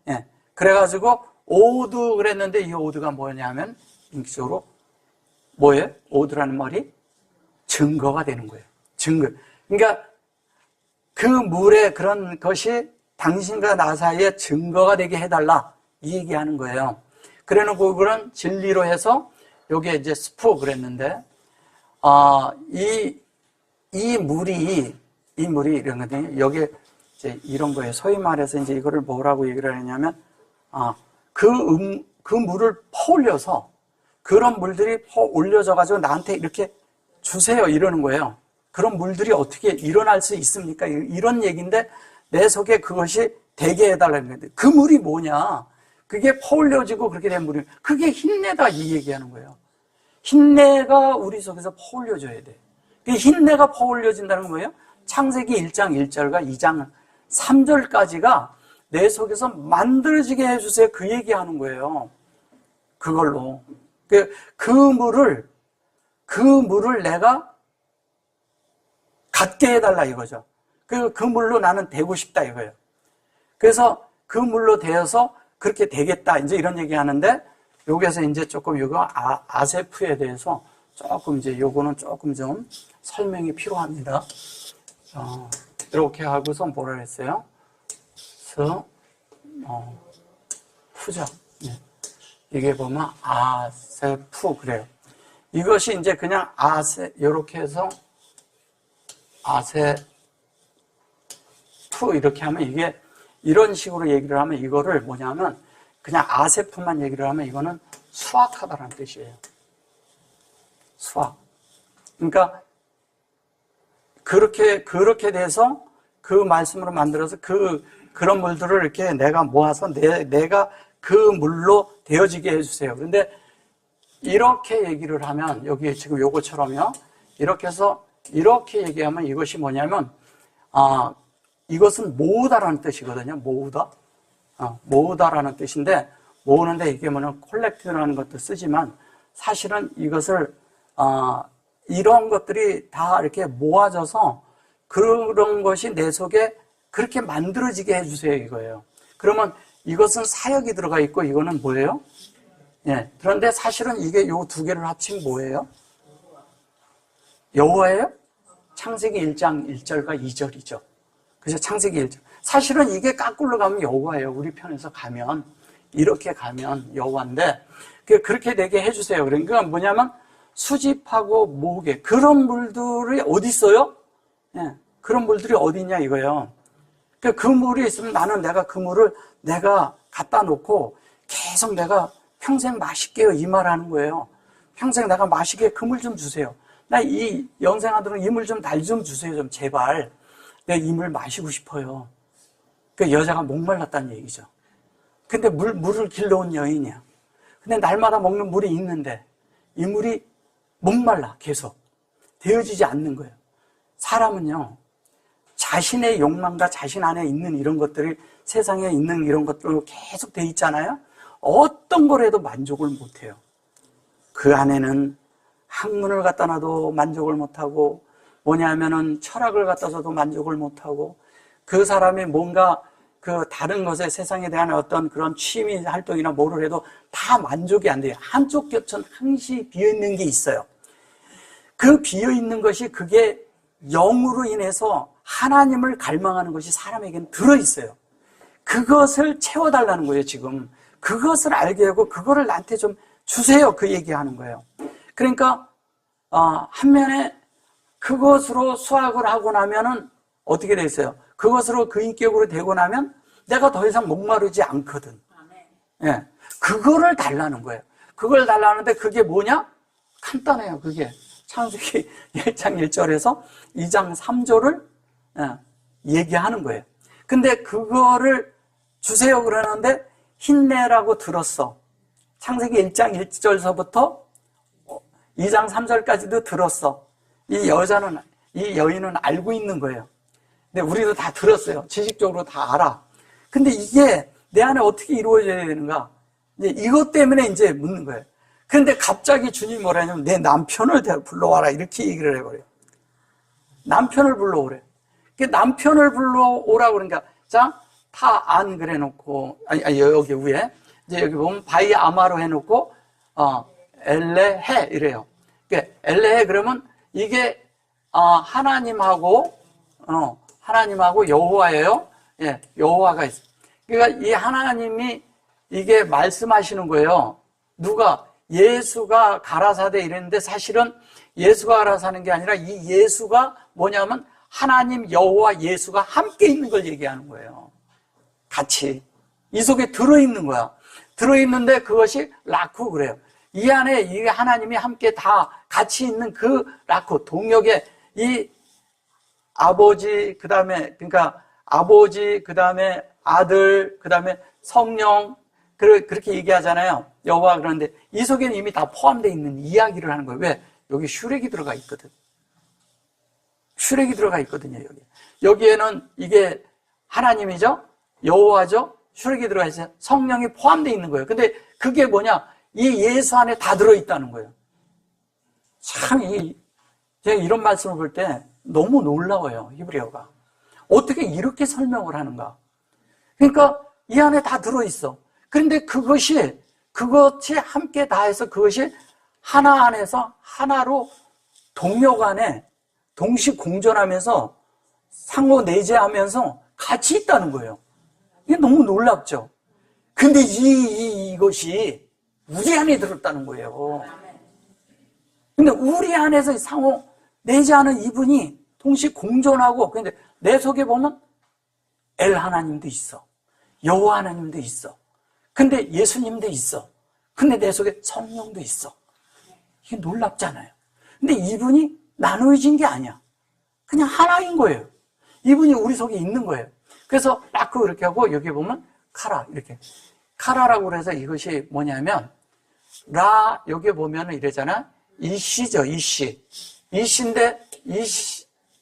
예. 그래가지고 오드 그랬는데 이 오드가 뭐냐면 인격적으로 뭐예요? 오드라는 말이 증거가 되는 거예요. 증거. 그러니까 그 물의 그런 것이 당신과 나 사이에 증거가 되게 해달라 이 얘기하는 거예요. 그래놓고 그런 진리로 해서 여기에 이제 스프 그랬는데 이 물이 이런 거거든요. 여기에 이제 이런 거예요. 소위 말해서 이제 이거를 뭐라고 얘기를 하냐면 그 물을 퍼올려서 그런 물들이 올려져 가지고 나한테 이렇게 주세요 이러는 거예요. 그런 물들이 어떻게 일어날 수 있습니까? 이런 얘기인데 내 속에 그것이 되게 해달라는 건데 그 물이 뭐냐? 그게 퍼올려지고 그렇게 된 물이 그게 흰내다 이 얘기하는 거예요. 흰내가 우리 속에서 퍼올려져야 돼. 그 흰내가 퍼올려진다는 건 뭐예요? 창세기 1장 1절과 2장 3절까지가 내 속에서 만들어지게 해주세요. 그 얘기하는 거예요. 그걸로. 그 물을 내가 갖게 해달라 이거죠. 그 물로 나는 되고 싶다 이거예요. 그래서 그 물로 되어서 그렇게 되겠다. 이제 이런 얘기 하는데, 여기서 이제 조금 이거 아세프에 대해서 조금 이제 요거는 조금 좀 설명이 필요합니다. 이렇게 하고서 뭐라 그랬어요? 후적. 네. 이게 보면 아세프 그래요. 이것이 이제 그냥 요렇게 해서 아세프 이렇게 하면 이게 이런 식으로 얘기를 하면 이거를 뭐냐면 그냥 아세프만 얘기를 하면 이거는 수확하다라는 뜻이에요. 수확. 그러니까 그렇게 돼서 그 말씀으로 만들어서 그런 물들을 이렇게 내가 모아서 내가 그 물로 되어지게 해주세요. 그런데 이렇게 얘기를 하면 여기 지금 요거처럼요. 이렇게 해서 이렇게 얘기하면 이것이 뭐냐면 이것은 모으다라는 뜻이거든요. 모으다라는 뜻인데 모으는데 이게 뭐냐면 콜렉트라는 것도 쓰지만 사실은 이것을 이런 것들이 다 이렇게 모아져서 그런 것이 내 속에 그렇게 만들어지게 해주세요 이거예요. 그러면 이것은 사역이 들어가 있고 이거는 뭐예요? 예. 그런데 사실은 이게 요 두 개를 합친 뭐예요? 여호와예요? 창세기 1장 1절과 2절이죠. 그래서 창세기 1절. 사실은 이게 까꿀로 가면 여호와예요. 우리 편에서 가면 이렇게 가면 여호와인데 그렇게 되게 해주세요. 그러니까 뭐냐면 수집하고 모으게 그런 물들이 어디 있어요? 예, 그런 물들이 어디 있냐 이거예요. 그 물이 있으면 나는 내가 그 물을 내가 갖다 놓고 계속 내가 평생 마실게요 이 말 하는 거예요. 평생 내가 마시게 그 물 좀 주세요. 나 이 영생하도록 이 물 좀 달 좀 주세요 좀 제발. 내가 이 물 마시고 싶어요. 그 여자가 목말랐다는 얘기죠. 근데 물을 길러온 여인이야. 근데 날마다 먹는 물이 있는데 이 물이 목말라 계속 되어지지 않는 거예요. 사람은요 자신의 욕망과 자신 안에 있는 이런 것들이 세상에 있는 이런 것들로 계속 돼 있잖아요. 어떤 걸 해도 만족을 못해요. 그 안에는 학문을 갖다 놔도 만족을 못하고 뭐냐면은 철학을 갖다 줘도 만족을 못하고 그 사람이 뭔가 그 다른 것에 세상에 대한 어떤 그런 취미 활동이나 뭐를 해도 다 만족이 안 돼요. 한쪽 곁은 항시 비어있는 게 있어요. 그 비어있는 것이 그게 영으로 인해서 하나님을 갈망하는 것이 사람에게는 들어있어요. 그것을 채워달라는 거예요 지금. 그것을 알게 하고 그거를 나한테 좀 주세요 그 얘기하는 거예요. 그러니까 한면에 그것으로 수학을 하고 나면은 어떻게 돼 있어요? 그것으로 그 인격으로 되고 나면 내가 더 이상 목마르지 않거든. 예, 그거를 달라는 거예요. 그걸 달라는데 그게 뭐냐? 간단해요. 그게 창세기 1장 1절에서 2장 3절을 얘기하는 거예요. 근데 그거를 주세요 그러는데 힘내라고 들었어. 창세기 1장 1절서부터 2장 3절까지도 들었어. 이 여인은 알고 있는 거예요. 근데 우리도 다 들었어요. 지식적으로 다 알아. 근데 이게 내 안에 어떻게 이루어져야 되는가? 이제 이것 때문에 이제 묻는 거예요. 그런데 갑자기 주님이 뭐라 하냐면 내 남편을 불러와라 이렇게 얘기를 해버려요. 남편을 불러오래. 남편을 불러오라 그러니까 자, 안 그래 놓고 아니 여기 위에 이제 여기 보면 바이 아마로 해 놓고 엘레해 이래요. 엘레해 그러면 이게 하나님하고 여호와예요. 예, 여호와가 있어요. 그러니까 이 하나님이 이게 말씀하시는 거예요. 누가 예수가 가라사대 이랬는데 사실은 예수가 가라사는 게 아니라 이 예수가 뭐냐면 하나님 여호와 예수가 함께 있는 걸 얘기하는 거예요. 같이 이 속에 들어있는 거야. 들어있는데 그것이 라쿠 그래요. 이 안에 이 하나님이 함께 다 같이 있는 그 라쿠 동역에 이 아버지, 그 다음에, 그러니까 아버지, 그 다음에 아들, 그 다음에 성령, 그렇게 얘기하잖아요. 여호와. 그런데 이 속에는 이미 다 포함되어 있는 이야기를 하는 거예요. 왜? 여기 슈렉이 들어가 있거든. 슈렉이 들어가 있거든요, 여기. 여기에는 이게 하나님이죠? 여호와죠? 슈렉이 들어가 있어요. 성령이 포함되어 있는 거예요. 근데 그게 뭐냐? 이 예수 안에 다 들어있다는 거예요. 참, 제가 이런 말씀을 볼 때 너무 놀라워요, 히브리어가. 어떻게 이렇게 설명을 하는가? 그러니까 이 안에 다 들어있어. 그런데 그것이 함께 다 해서 그것이 하나 안에서 하나로 동료간에 동시 공존하면서 상호 내재하면서 같이 있다는 거예요. 이게 너무 놀랍죠? 근데 이것이 우리 안에 들었다는 거예요. 근데 우리 안에서 상호 내재하는 이분이 동시 공존하고, 근데 내 속에 보면 엘 하나님도 있어. 여호와 하나님도 있어. 근데 예수님도 있어. 근데 내 속에 성령도 있어. 이게 놀랍잖아요. 근데 이분이 나누어진 게 아니야. 그냥 하나인 거예요. 이분이 우리 속에 있는 거예요. 그래서 라크 이렇게 하고, 여기 보면 카라, 이렇게. 카라라고 그래서 이것이 뭐냐면, 여기 보면은 이러잖아. 이씨죠, 이씨.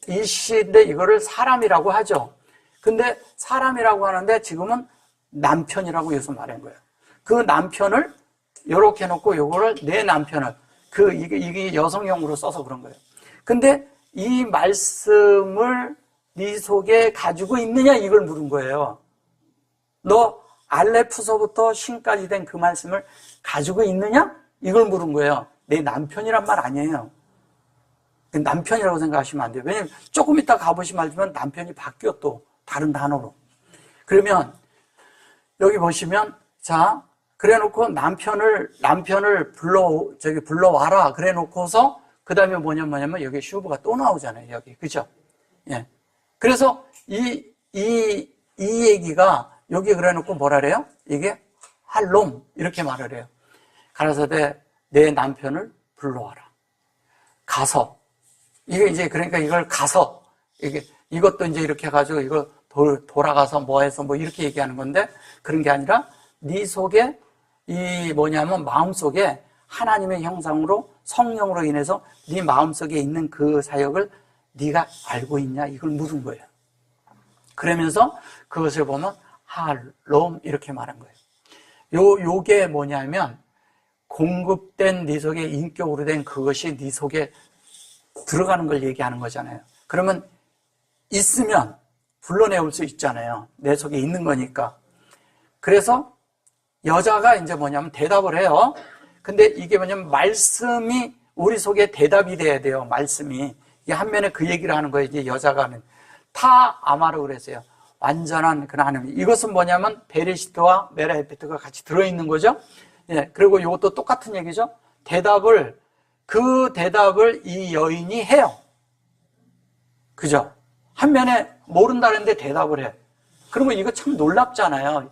이씨인데 이거를 사람이라고 하죠. 근데 사람이라고 하는데 지금은 남편이라고 여기서 말한 거예요. 그 남편을 이렇게 해놓고 요거를 내 남편을 이게 여성형으로 써서 그런 거예요. 근데 이 말씀을 네 속에 가지고 있느냐 이걸 물은 거예요. 너 알레프서부터 신까지 된 그 말씀을 가지고 있느냐 이걸 물은 거예요. 내 남편이란 말 아니에요. 남편이라고 생각하시면 안 돼요. 왜냐면 조금 이따 가보시면 알지만 남편이 바뀌어 또 다른 단어로. 그러면 여기 보시면 자 그래 놓고 남편을 불러와라 그래 놓고서 그 다음에 뭐냐면 여기 슈브가 또 나오잖아요. 여기 그죠? 예. 그래서 이 얘기가 여기 그래 놓고 뭐라 그래요? 이게 할롬 이렇게 말을 해요. 가라사대 내 남편을 불러와라. 가서 이게 이제 그러니까 이걸 가서 이것도 이제 이렇게 해가지고 이거 돌아가서 뭐 해서 뭐 이렇게 얘기하는 건데 그런 게 아니라 네 속에 이 뭐냐면 마음 속에 하나님의 형상으로 성령으로 인해서 네 마음 속에 있는 그 사역을 네가 알고 있냐 이걸 물은 거예요. 그러면서 그것을 보면 할롬 이렇게 말한 거예요. 요게 뭐냐면 공급된 네 속에 인격으로 된 그것이 네 속에 들어가는 걸 얘기하는 거잖아요. 그러면 있으면 불러내올 수 있잖아요. 내 속에 있는 거니까. 그래서 여자가 이제 뭐냐면 대답을 해요. 근데 이게 뭐냐면 말씀이 우리 속에 대답이 돼야 돼요. 말씀이. 이게 한면에 그 얘기를 하는 거예요. 이제 여자가 하는. 타 아마르 그랬어요. 완전한 그 하나님. 이것은 뭐냐면 베레시트와 메라헤페트가 같이 들어있는 거죠. 예. 그리고 이것도 똑같은 얘기죠. 그 대답을 이 여인이 해요. 그죠? 한면에 모른다는데 대답을 해. 그러면 이거 참 놀랍잖아요.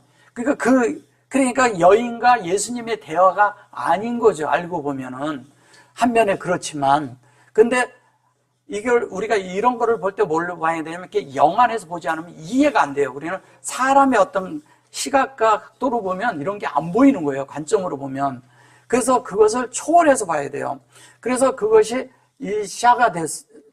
그러니까 여인과 예수님의 대화가 아닌 거죠. 알고 보면은. 한면에 그렇지만. 근데 이걸 우리가 이런 거를 볼 때 뭘로 봐야 되냐면 이렇게 영안에서 보지 않으면 이해가 안 돼요. 우리는 사람의 어떤 시각과 각도로 보면 이런 게 안 보이는 거예요. 관점으로 보면. 그래서 그것을 초월해서 봐야 돼요. 그래서 그것이 이 샤가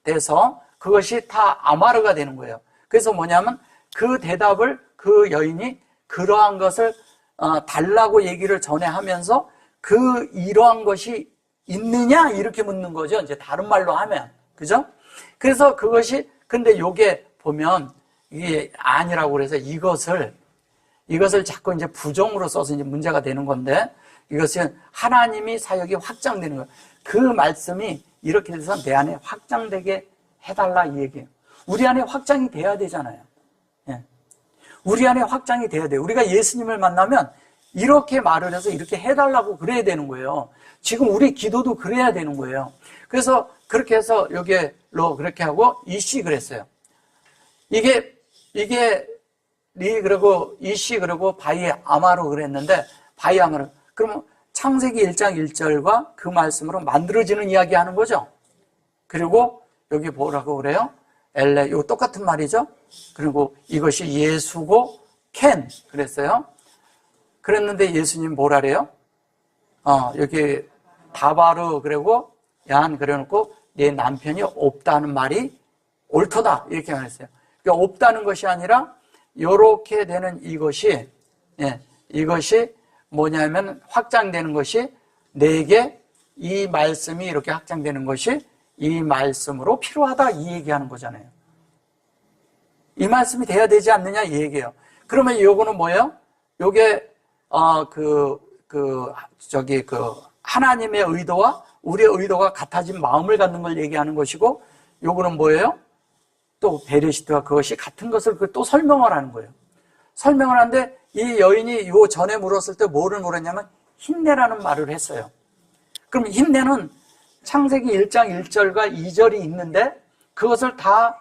돼서 그것이 다 아마르가 되는 거예요. 그래서 뭐냐면 그 대답을 그 여인이 그러한 것을 달라고 얘기를 전해 하면서 이러한 것이 있느냐 이렇게 묻는 거죠. 이제 다른 말로 하면. 그죠? 그래서 그것이 근데 요게 보면 이게 아니라고 그래서 이것을 자꾸 이제 부정으로 써서 이제 문제가 되는 건데 이것은 하나님이 사역이 확장되는 거예요. 그 말씀이 이렇게 돼서 내 안에 확장되게 해달라 이 얘기예요. 우리 안에 확장이 돼야 되잖아요. 예. 우리 안에 확장이 돼야 돼요. 우리가 예수님을 만나면 이렇게 말을 해서 이렇게 해달라고 그래야 되는 거예요. 지금 우리 기도도 그래야 되는 거예요. 그래서 그렇게 해서 여기로 그렇게 하고 이씨 그랬어요. 이게 그리고 이씨 그리고 바이 아마로 그랬는데 바이 아마로 그러면 창세기 1장 1절과 그 말씀으로 만들어지는 이야기 하는 거죠. 그리고 여기 뭐라고 그래요? 엘레, 이거 똑같은 말이죠. 그리고 이것이 예수고 켄 그랬어요. 그랬는데 예수님 뭐라 그래요? 여기 다바르 그리고 얀 그래놓고 내 남편이 없다는 말이 옳도다 이렇게 말했어요. 그러니까 없다는 것이 아니라 이렇게 되는 이것이 이것이 뭐냐면 확장되는 것이 내게 이 말씀이 이렇게 확장되는 것이 이 말씀으로 필요하다 이 얘기하는 거잖아요. 이 말씀이 돼야 되지 않느냐 이 얘기예요. 그러면 요거는 뭐예요? 요게 하나님의 의도와 우리의 의도가 같아진 마음을 갖는 걸 얘기하는 것이고, 요거는 뭐예요? 또 베레시트와 그것이 같은 것을 또 설명을 하는 거예요. 설명을 하는데 이 여인이 요 전에 물었을 때 뭐를 물었냐면 힘내라는 말을 했어요. 그럼 힘내는 창세기 1장 1절과 2절이 있는데 그것을 다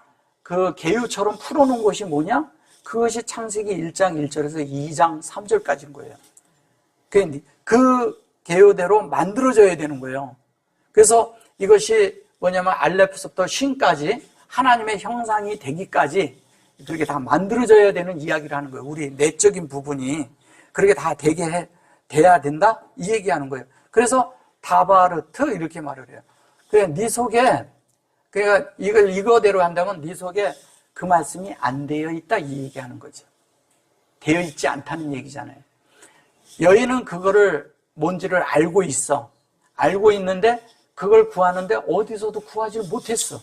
그 개유처럼 풀어놓은 것이 뭐냐? 그것이 창세기 1장 1절에서 2장 3절까지인 거예요. 그 개요대로 만들어져야 되는 거예요. 그래서 이것이 뭐냐면 알레프서부터 쉰까지 하나님의 형상이 되기까지 그렇게 다 만들어져야 되는 이야기를 하는 거예요. 우리 내적인 부분이 그렇게 다 돼야 된다? 이 얘기하는 거예요. 그래서 다바르트 이렇게 말을 해요. 그래, 네 속에, 그러니까 이거대로 한다면 네 속에 그 말씀이 안 되어 있다 이 얘기하는 거죠. 되어 있지 않다는 얘기잖아요. 여인은 그거를 뭔지를 알고 있어. 알고 있는데 그걸 구하는데 어디서도 구하지 못했어.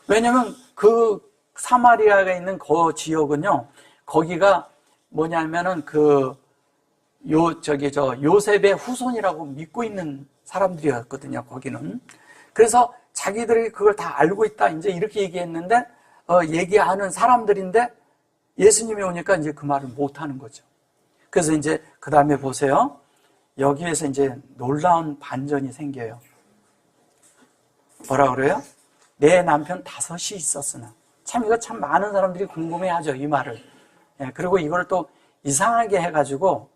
왜냐면 그 사마리아가 있는 그 지역은요, 거기가 뭐냐면은 요셉의 후손이라고 믿고 있는 사람들이었거든요, 거기는. 그래서 자기들이 그걸 다 알고 있다, 이제 이렇게 얘기했는데, 얘기하는 사람들인데 예수님이 오니까 이제 그 말을 못 하는 거죠. 그래서 이제 그 다음에 보세요. 여기에서 이제 놀라운 반전이 생겨요. 뭐라 그래요? 내 남편 5이 있었으나. 참 이거 참 많은 사람들이 궁금해하죠, 이 말을. 그리고 이걸 또 이상하게 해가지고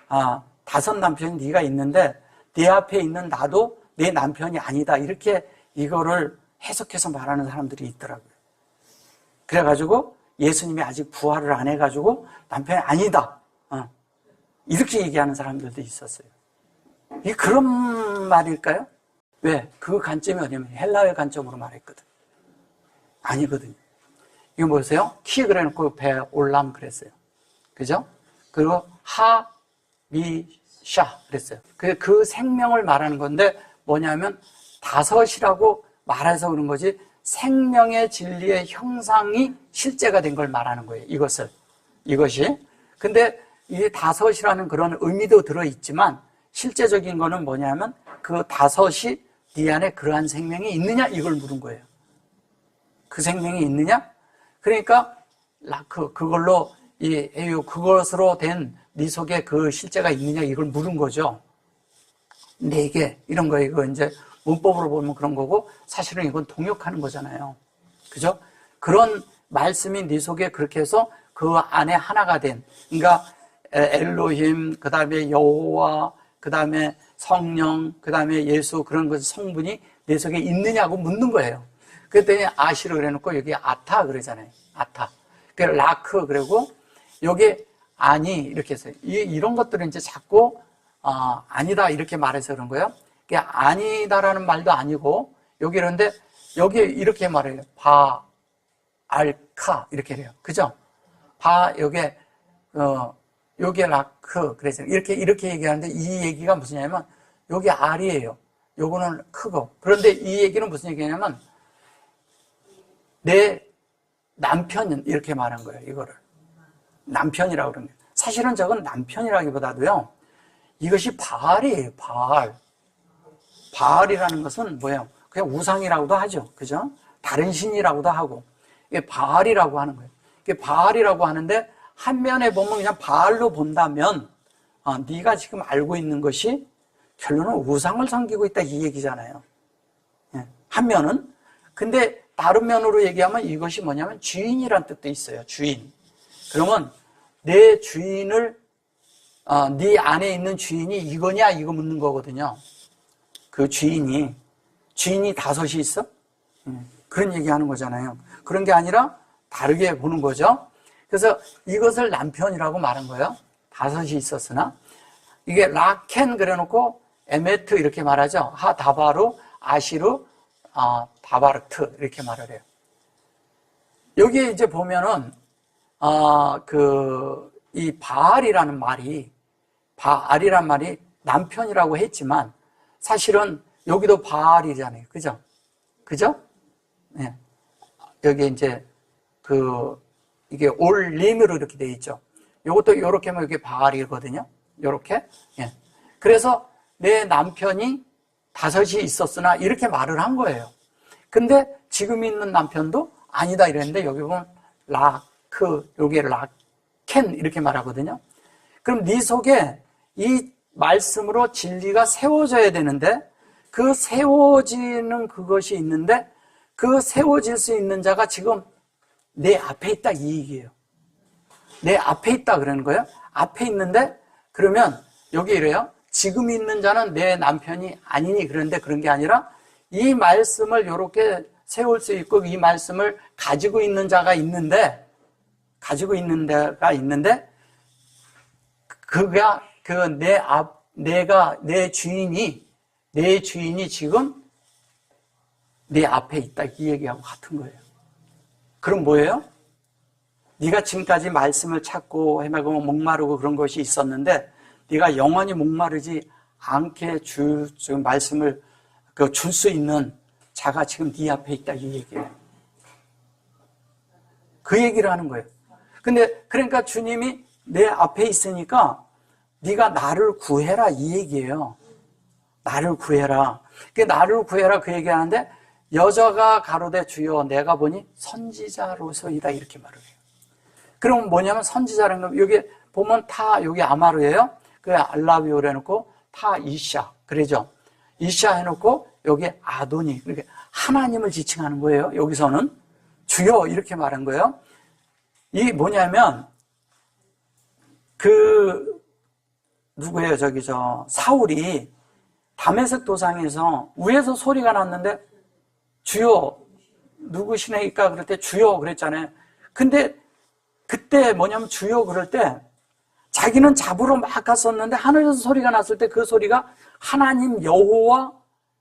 5 남편이 네가 있는데 네 앞에 있는 나도 내 남편이 아니다 이렇게 이거를 해석해서 말하는 사람들이 있더라고요. 그래가지고 예수님이 아직 부활을 안 해가지고 남편이 아니다 이렇게 얘기하는 사람들도 있었어요. 이게 그런 말일까요? 왜? 그 관점이 뭐냐면 헬라의 관점으로 말했거든. 아니거든요. 이거 보세요. 키 그래놓고 배 올람 그랬어요. 그죠? 그리고 미샤 그랬어요. 그 생명을 말하는 건데 뭐냐면 5이라고 말해서 그런 거지 생명의 진리의 형상이 실제가 된 걸 말하는 거예요. 이것이. 근데 이 5이라는 그런 의미도 들어있지만 실제적인 거는 뭐냐면 그 5이 네 안에 그러한 생명이 있느냐 이걸 물은 거예요. 그 생명이 있느냐? 그러니까 그걸로 그것으로 된 네 속에 그 실제가 있느냐 이걸 물은 거죠. 내게 이런 거 이거 이제 문법으로 보면 그런 거고 사실은 이건 동역하는 거잖아요. 그죠? 그런 말씀이 네 속에 그렇게 해서 그 안에 하나가 된, 그러니까 엘로힘, 그 다음에 여호와, 그 다음에 성령, 그 다음에 예수 그런 것 성분이 내 속에 있느냐고 묻는 거예요. 그랬더니 아시르 그래놓고 여기 아타 그러잖아요. 아타. 그 라크 그러고 여기 아니 이렇게 해서 이런 것들은 이제 자꾸 아니다 이렇게 말해서 그런 거예요. 아니다라는 말도 아니고 여기 그런데 여기 이렇게 말해요. 바 알카 이렇게 해요. 그죠? 여기에 라크 그래서 이렇게 얘기하는데 이 얘기가 무슨냐면 여기 알이에요. 요거는 크고 그런데 이 얘기는 무슨 얘기냐면 내 남편은 이렇게 말한 거예요. 이거를 남편이라고 그러는 거예요. 사실은 저건 남편이라기보다도요. 이것이 바알이에요. 바알이라는 것은 뭐예요? 그냥 우상이라고도 하죠. 그죠? 다른 신이라고도 하고 이게 바알이라고 하는 거예요. 이게 바알이라고 하는데 한 면에 보면 그냥 바알로 본다면 네가 지금 알고 있는 것이 결론은 우상을 섬기고 있다 이 얘기잖아요. 한 면은. 근데 다른 면으로 얘기하면 이것이 뭐냐면 주인이란 뜻도 있어요. 주인. 그러면 내 주인을 네 안에 있는 주인이 이거냐 이거 묻는 거거든요. 그 주인이 5이 있어? 그런 얘기하는 거잖아요. 그런 게 아니라 다르게 보는 거죠. 그래서 이것을 남편이라고 말한 거예요. 다섯이 있었으나. 이게 라켄 그래놓고 에메트 이렇게 말하죠. 하 다바루, 아시루, 다바르트 이렇게 말을 해요. 여기에 이제 보면은 이 바알이라는 말이 남편이라고 했지만 사실은 여기도 바알이잖아요. 그죠? 그죠? 네. 여기 이제 이게 올림으로 이렇게 돼 있죠. 이것도 이렇게 하면 이게 바알이거든요. 이렇게. 예. 그래서 내 남편이 다섯이 있었으나 이렇게 말을 한 거예요. 근데 지금 있는 남편도 아니다 이랬는데 여기 보면 여기에 라켄 이렇게 말하거든요. 그럼 네 속에 이 말씀으로 진리가 세워져야 되는데 그 세워지는 그것이 있는데 그 세워질 수 있는 자가 지금 내 앞에 있다 이 얘기예요. 내 앞에 있다 그러는 거예요. 앞에 있는데 그러면 여기 이래요. 지금 있는 자는 내 남편이 아니니 그런데 그런 게 아니라 이 말씀을 이렇게 세울 수 있고 이 말씀을 가지고 있는 자가 있는데 그가 내 주인이 지금 내 앞에 있다 이 얘기하고 같은 거예요. 그럼 뭐예요? 네가 지금까지 말씀을 찾고 헤매고 목마르고 그런 것이 있었는데 네가 영원히 목마르지 않게 지금 말씀을 줄 수 있는 자가 지금 네 앞에 있다 이 얘기예요. 그 얘기를 하는 거예요. 근데 그러니까 주님이 내 앞에 있으니까 네가 나를 구해라 이 얘기예요. 나를 구해라. 나를 구해라 그 얘기하는데 여자가 가로되 주여 내가 보니 선지자로서이다 이렇게 말을 해요. 그럼 뭐냐면 선지자라는 거 여기 보면 여기 아마르예요. 그 알라비오를 해놓고 이샤 그러죠. 이샤 해놓고 여기 아도니 이렇게 하나님을 지칭하는 거예요. 여기서는 주여 이렇게 말한 거예요. 이 뭐냐면 누구예요? 사울이 다메섹 도상에서 위에서 소리가 났는데 주여 누구시네니까 그럴 때 주여 그랬잖아요. 근데 그때 뭐냐면 주여 그럴 때 자기는 잡으러 막 갔었는데 하늘에서 소리가 났을 때 그 소리가 하나님 여호와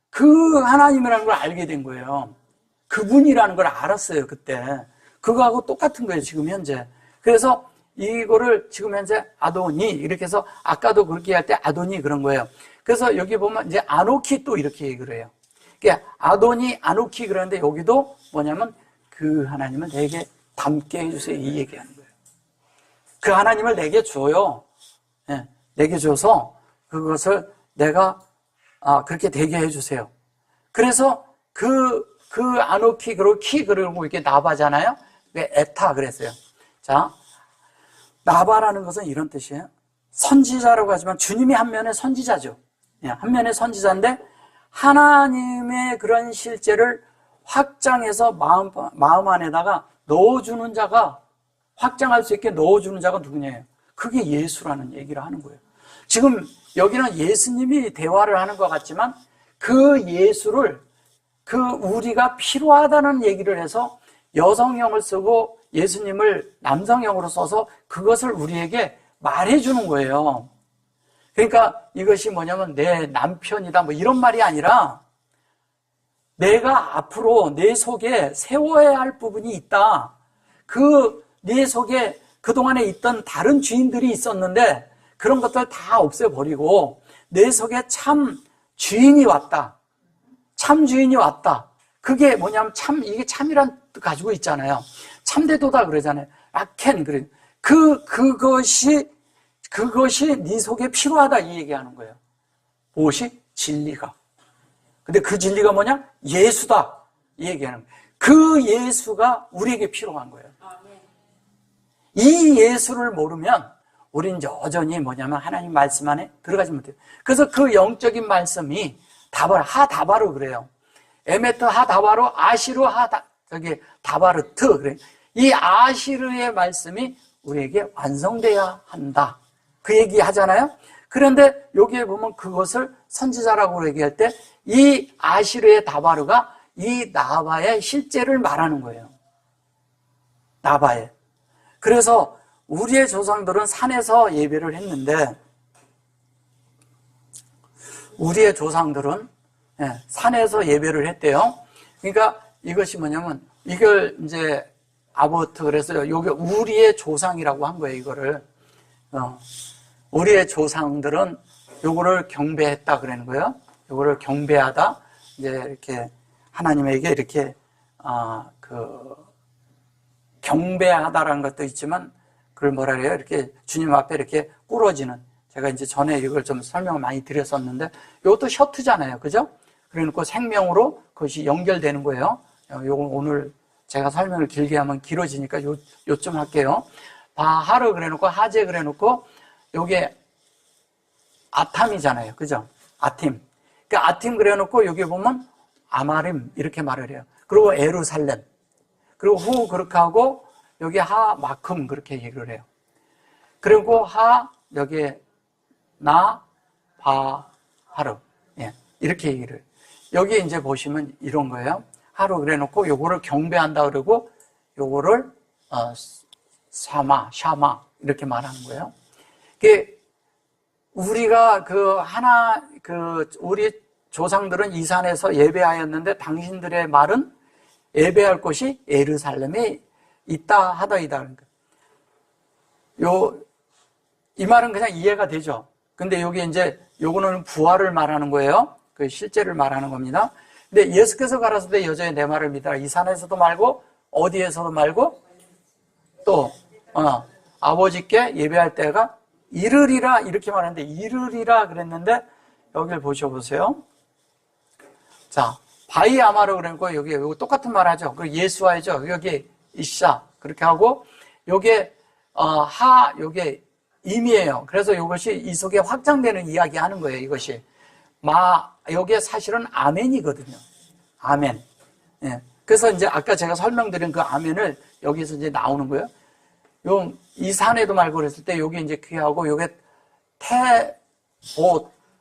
그 하나님이라는 걸 알게 된 거예요. 그분이라는 걸 알았어요 그때. 그거하고 똑같은 거예요 지금 현재. 그래서 이거를 지금 현재 아도니 이렇게 해서 아까도 그렇게 할 때 아도니 그런 거예요. 그래서 여기 보면 이제 아노키 또 이렇게 얘기를 해요. 그러니까 아도니 아노키 그러는데 여기도 뭐냐면 그 하나님을 내게 담게 해주세요 이 얘기하는 거예요. 그 하나님을 내게 줘요. 네, 내게 줘서 그것을 내가 그렇게 되게 해주세요. 그래서 그 아노키 그리고 그리고 이렇게 나바잖아요. 에타 그랬어요. 자, 나바라는 것은 이런 뜻이에요. 선지자라고 하지만 주님이 한 면의 선지자죠. 한 면의 선지자인데 하나님의 그런 실제를 확장해서 마음 안에다가 넣어주는 자가 확장할 수 있게 넣어주는 자가 누구냐요? 그게 예수라는 얘기를 하는 거예요. 지금 여기는 예수님이 대화를 하는 것 같지만 그 예수를 우리가 필요하다는 얘기를 해서 여성형을 쓰고 예수님을 남성형으로 써서 그것을 우리에게 말해주는 거예요. 그러니까 이것이 뭐냐면 내 남편이다 뭐 이런 말이 아니라 내가 앞으로 내 속에 세워야 할 부분이 있다. 내 속에 그동안에 있던 다른 주인들이 있었는데 그런 것들 다 없애버리고 내 속에 참 주인이 왔다. 참 주인이 왔다. 그게 뭐냐면 이게 참이란 뜻 가지고 있잖아요. 참되도다 그러잖아요. 라켄 그래. 그것이 네 속에 필요하다 이 얘기하는 거예요. 무엇이? 진리가. 근데 그 진리가 뭐냐? 예수다 이 얘기하는 거예요. 그 예수가 우리에게 필요한 거예요. 이 예수를 모르면 우린 여전히 뭐냐면 하나님 말씀 안에 들어가지 못해요. 그래서 그 영적인 말씀이 다바르 그래요. 에메트 하다바로 아시루 다바르트 그래. 이 아시르의 말씀이 우리에게 완성돼야 한다. 그 얘기 하잖아요. 그런데 여기에 보면 그것을 선지자라고 얘기할 때 이 아시르의 다바르가 이 나바의 실제를 말하는 거예요. 나바에. 그래서 우리의 조상들은 산에서 예배를 했는데, 우리의 조상들은 산에서 예배를 했대요. 그러니까 이것이 뭐냐면, 이걸 이제 아보트, 그래서 여기 우리의 조상이라고 한 거예요, 이거를. 우리의 조상들은 요거를 경배했다 그러는 거예요. 요거를 경배하다, 이제 이렇게 하나님에게 이렇게, 경배하다라는 것도 있지만, 그걸 뭐라 그래요? 이렇게 주님 앞에 이렇게 꿇어지는. 제가 이제 전에 이걸 좀 설명을 많이 드렸었는데, 이것도 셔트잖아요. 그죠? 그러니까 생명으로 그것이 연결되는 거예요. 요거 오늘 제가 설명을 길게 하면 길어지니까 요쯤 할게요. 바하르 그래 놓고, 하제 그래 놓고, 요게 아탐이잖아요. 그죠? 아팀. 그러니까 아팀 그래 놓고, 여기 보면 아마림 이렇게 말을 해요. 그리고 에루살렘. 그리고 후 그렇게 하고, 여기 하 마큼 그렇게 얘기를 해요. 그리고 하 여기 나 바하르, 예, 이렇게 얘기를 해요. 여기 이제 보시면 이런 거예요. 하루 그래 놓고 요거를 경배한다 그러고 요거를 샤마 이렇게 말하는 거예요. 이게 우리가 우리 조상들은 이 산에서 예배하였는데 당신들의 말은 예배할 곳이 예루살렘에 있다 하더이다. 이 말은 그냥 이해가 되죠. 근데 여기 이제 요거는 부활을 말하는 거예요. 그 실제를 말하는 겁니다. 근데 예수께서 가라사대 여자의 내 말을 믿어라. 이 산에서도 말고 어디에서도 말고 또 아버지께 예배할 때가 이르리라 이렇게 말하는데 이르리라 그랬는데 여기를 보셔보세요. 자, 바이 아마르 그러니까 여기 똑같은 말 하죠. 그리고 예수와이죠. 여기 이샤 그렇게 하고 요게 요게 임이에요. 그래서 이것이 이 속에 확장되는 이야기 하는 거예요. 이것이 여기에 사실은 아멘이거든요. 아멘. 예. 그래서 이제 아까 제가 설명드린 그 아멘을 여기서 이제 나오는 거예요. 이 산에도 말고 그랬을 때 여기 이제 귀하고 요게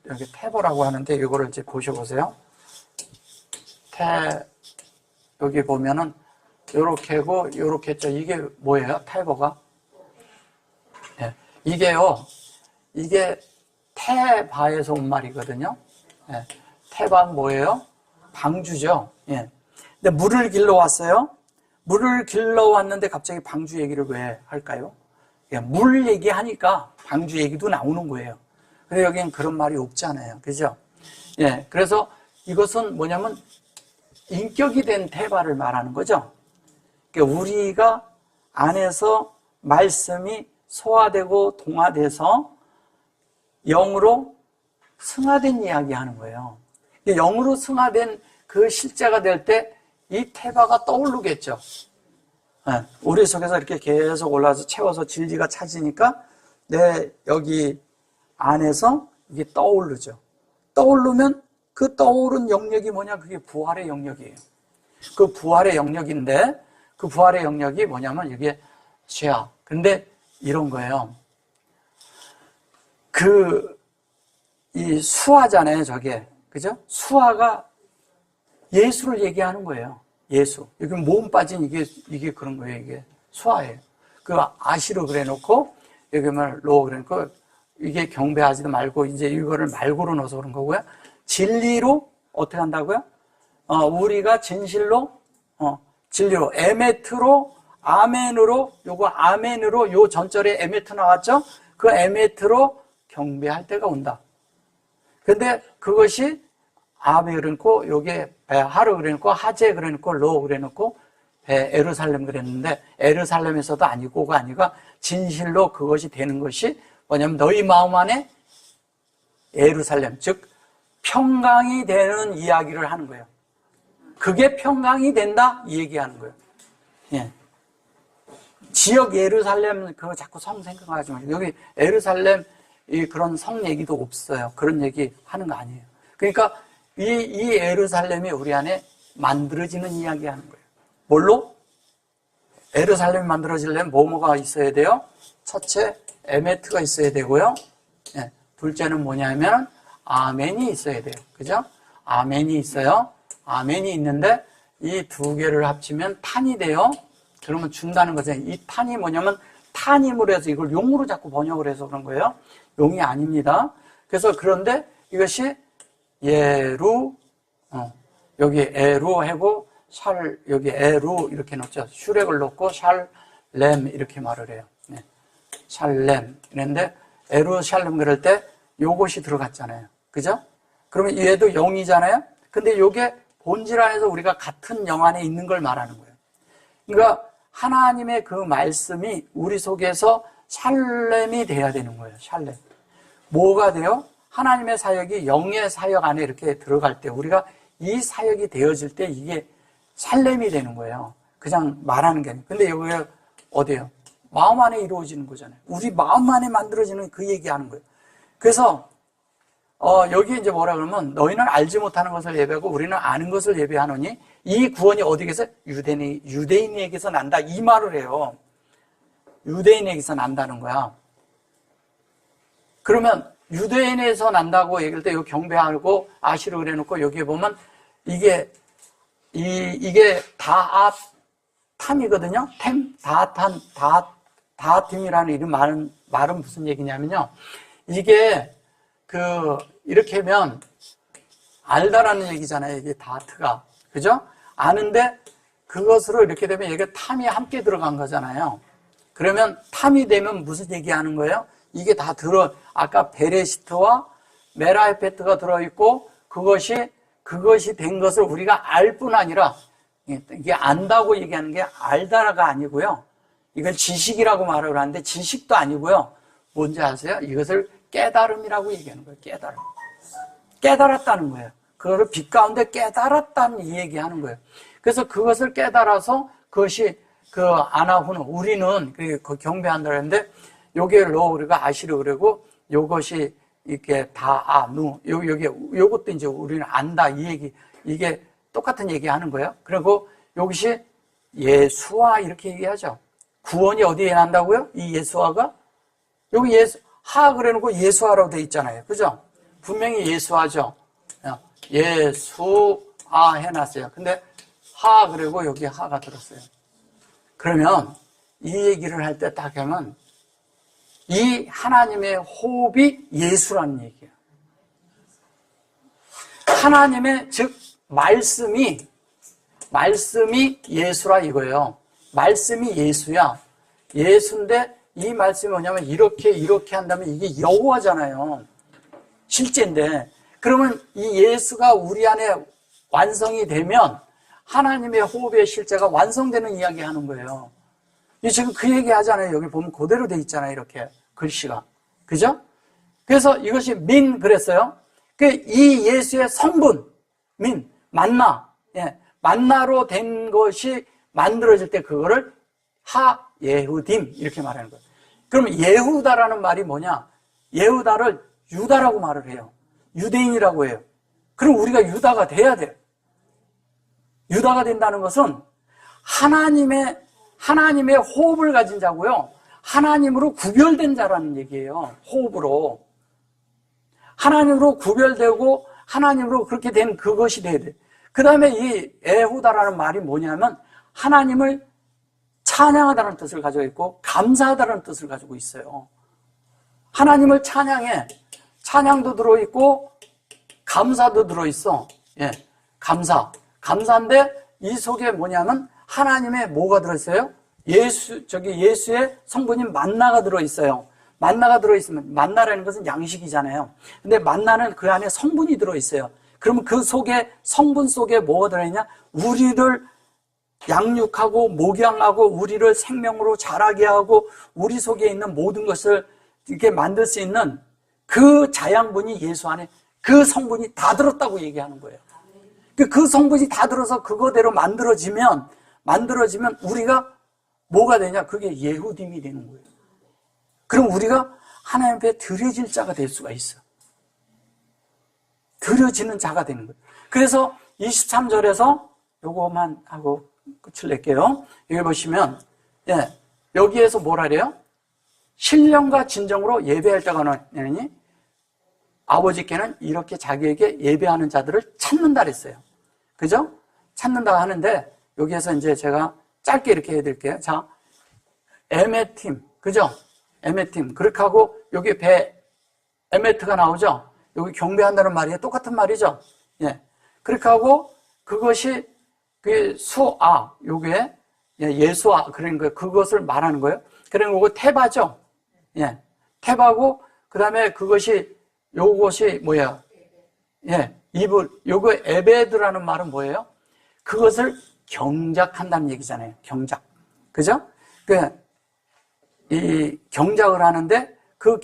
여기 태보라고 하는데 이거를 이제 보셔보세요. 여기 보면은 요렇게고 요렇게 했죠. 이게 뭐예요? 태보가? 예. 이게 태바에서 온 말이거든요. 예. 태바 뭐예요? 방주죠. 예. 근데 물을 길러 왔어요. 물을 길러 왔는데 갑자기 방주 얘기를 왜 할까요? 예. 물 얘기하니까 방주 얘기도 나오는 거예요. 근데 여기는 그런 말이 없잖아요. 그죠? 예. 그래서 이것은 뭐냐면 인격이 된 태바를 말하는 거죠. 그러니까 우리가 안에서 말씀이 소화되고 동화돼서 영으로 승화된 이야기 하는 거예요. 영으로 승화된 그 실제가 될 때 이 태바가 떠오르겠죠. 우리 속에서 이렇게 계속 올라와서 채워서 진리가 차지니까 내 여기 안에서 이게 떠오르죠. 떠오르면 그 떠오른 영역이 뭐냐? 그게 부활의 영역이에요. 그 부활의 영역인데 그 부활의 영역이 뭐냐면 이게 쇠야. 근데 이런 거예요. 이 수화잖아요, 저게. 그죠? 수화가 예수를 얘기하는 거예요. 예수. 여기 몸 빠진 이게 그런 거예요, 이게. 수화예요. 그 아시로 그래 놓고, 여기 로 그래 놓고, 이게 경배하지도 말고, 이제 이거를 말고로 넣어서 그런 거고요. 진리로, 어떻게 한다고요? 우리가 진실로, 진리로, 에메트로, 아멘으로, 요거 아멘으로, 요 전절에 에메트 나왔죠? 그 에메트로 경배할 때가 온다. 근데 그것이 아베 그래놓고, 요게 하루 그래놓고, 하제 그래놓고, 로 그래놓고, 에루살렘 그랬는데, 에루살렘에서도 아니고가 아니가 진실로 그것이 되는 것이 뭐냐면 너희 마음 안에 에루살렘, 즉, 평강이 되는 이야기를 하는 거예요. 그게 평강이 된다? 이 얘기하는 거예요. 예. 지역 예루살렘, 그거 자꾸 성 생각하지 마시고, 여기 에루살렘, 그런 성 얘기도 없어요. 그런 얘기 하는 거 아니에요. 그러니까, 이 예루살렘이 우리 안에 만들어지는 이야기 하는 거예요. 뭘로? 예루살렘이 만들어지려면 뭐가 있어야 돼요? 첫째, 에메트가 있어야 되고요. 예. 둘째는 뭐냐면, 아멘이 있어야 돼요. 그죠? 아멘이 있어요. 아멘이 있는데, 이 두 개를 합치면 탄이 돼요. 그러면 준다는 거죠. 이 탄이 뭐냐면 탄임으로 해서 이걸 용으로 자꾸 번역을 해서 그런 거예요. 용이 아닙니다. 그래서 그런데 이것이 예루, 여기 에루 하고 샬, 여기 에루 이렇게 넣죠. 슈렉을 넣고 샬렘 이렇게 말을 해요. 네. 샬렘. 그런데 에루 샬렘 그럴 때 요것이 들어갔잖아요. 그죠? 그러면 얘도 0이잖아요? 근데 요게 본질 안에서 우리가 같은 영 안에 있는 걸 말하는 거예요. 그러니까 하나님의 그 말씀이 우리 속에서 샬렘이 돼야 되는 거예요. 샬렘. 뭐가 돼요? 하나님의 사역이 영의 사역 안에 이렇게 들어갈 때 우리가 이 사역이 되어질 때 이게 샬렘이 되는 거예요. 그냥 말하는 게 아니에요. 근데 여기가 어디예요? 마음 안에 이루어지는 거잖아요. 우리 마음 안에 만들어지는 그 얘기하는 거예요. 그래서 여기 이제 뭐라 그러면 너희는 알지 못하는 것을 예배하고 우리는 아는 것을 예배하노니 이 구원이 어디에서? 유대인에게서 난다. 이 말을 해요. 유대인에게서 난다는 거야. 그러면 유대인에서 난다고 얘기할 때 여기 경배하고 아시르 그래놓고 여기에 보면 이게 다탐이거든요. 다팀이라는 이름 말은 무슨 얘기냐면요. 이게 이렇게 하면 알다라는 얘기잖아요. 이게 다트가. 그죠? 아는데 그것으로 이렇게 되면 여기가 탐이 함께 들어간 거잖아요. 그러면 탐이 되면 무슨 얘기하는 거예요? 이게 다 아까 베레시트와 메라에페트가 들어있고 그것이 된 것을 우리가 알 뿐 아니라 이게 안다고 얘기하는 게 알다라가 아니고요. 이걸 지식이라고 말을 하는데 지식도 아니고요. 뭔지 아세요? 이것을 깨달음이라고 얘기하는 거예요. 깨달음. 깨달았다는 거예요. 그거를 빛 가운데 깨달았다는 이 얘기하는 거예요. 그래서 그것을 깨달아서 그것이 아나후는 우리는 경배한다 그랬는데 요게로 우리가 아시르 그러고 요것이 이렇게 요것도 이제 우리는 안다 이 얘기 이게 똑같은 얘기 하는 거예요. 그리고 여기시 예수와 이렇게 얘기하죠. 구원이 어디에 난다고요? 이 예수와가 여기 하 그래놓고 예수하라고 돼 있잖아요. 그죠? 분명히 예수하죠. 예수아 해놨어요. 근데 하 그리고 여기 하가 들었어요. 그러면 이 얘기를 할 때 딱 하면 이 하나님의 호흡이 예수라는 얘기예요. 하나님의 즉 말씀이 예수라 이거예요. 말씀이 예수야. 예수인데 이 말씀이 뭐냐면 이렇게 한다면 이게 여호와잖아요. 실제인데 그러면 이 예수가 우리 안에 완성이 되면 하나님의 호흡의 실제가 완성되는 이야기 하는 거예요. 지금 그 얘기 하잖아요. 여기 보면 그대로 돼 있잖아요. 이렇게 글씨가. 그죠? 그래서 이것이 그랬어요. 이 예수의 성분, 만나. 만나로 된 것이 만들어질 때 그거를 예후딤 이렇게 말하는 거예요. 그럼 예후다라는 말이 뭐냐? 예후다를 유다라고 말을 해요. 유대인이라고 해요. 그럼 우리가 유다가 돼야 돼요. 유다가 된다는 것은 하나님의 호흡을 가진 자고요. 하나님으로 구별된 자라는 얘기예요. 호흡으로. 하나님으로 구별되고 하나님으로 그렇게 된 그것이 돼야 돼. 그 다음에 이 에후다라는 말이 뭐냐면 하나님을 찬양하다는 뜻을 가지고 있고 감사하다는 뜻을 가지고 있어요. 하나님을 찬양해. 찬양도 들어있고 감사도 들어있어. 감사인데 이 속에 뭐냐면 하나님의 뭐가 들어있어요? 예수의 성분인 만나가 들어있어요. 만나가 들어있으면 만나라는 것은 양식이잖아요. 근데 만나는 그 안에 성분이 들어있어요. 그러면 그 속에 성분 속에 뭐가 들어있냐? 우리를 양육하고 목양하고 우리를 생명으로 자라게 하고 우리 속에 있는 모든 것을 이렇게 만들 수 있는 그 자양분이 예수 안에 그 성분이 다 들었다고 얘기하는 거예요. 그 성분이 다 들어서 그거대로 만들어지면 우리가 뭐가 되냐? 그게 예후딤이 되는 거예요. 그럼 우리가 하나님 앞에 드려질 자가 될 수가 있어. 드려지는 자가 되는 거예요. 그래서 23절에서 요거만 하고 끝을 낼게요. 여기 보시면 여기에서 뭐라 그래요? 신령과 진정으로 예배할 때가 오느니 아버지께는 이렇게 자기에게 예배하는 자들을 찾는다 그랬어요. 그죠? 찾는다 하는데 여기에서 이제 제가 짧게 이렇게 해드릴게요. 자, 에메팀, 그죠? 에메팀. 그렇게 하고, 여기 에메트가 나오죠? 여기 경배한다는 말이에요. 똑같은 말이죠? 예. 그렇게 하고, 그것이, 요게, 예수아, 그러니까 그것을 말하는 거예요. 그리고 이거 테바죠? 예. 테바고, 그 다음에 요것이 뭐야? 예. 요거 에베드라는 말은 뭐예요? 그것을 경작한다는 얘기잖아요. 경작. 그죠? 이 경작을 하는데, 그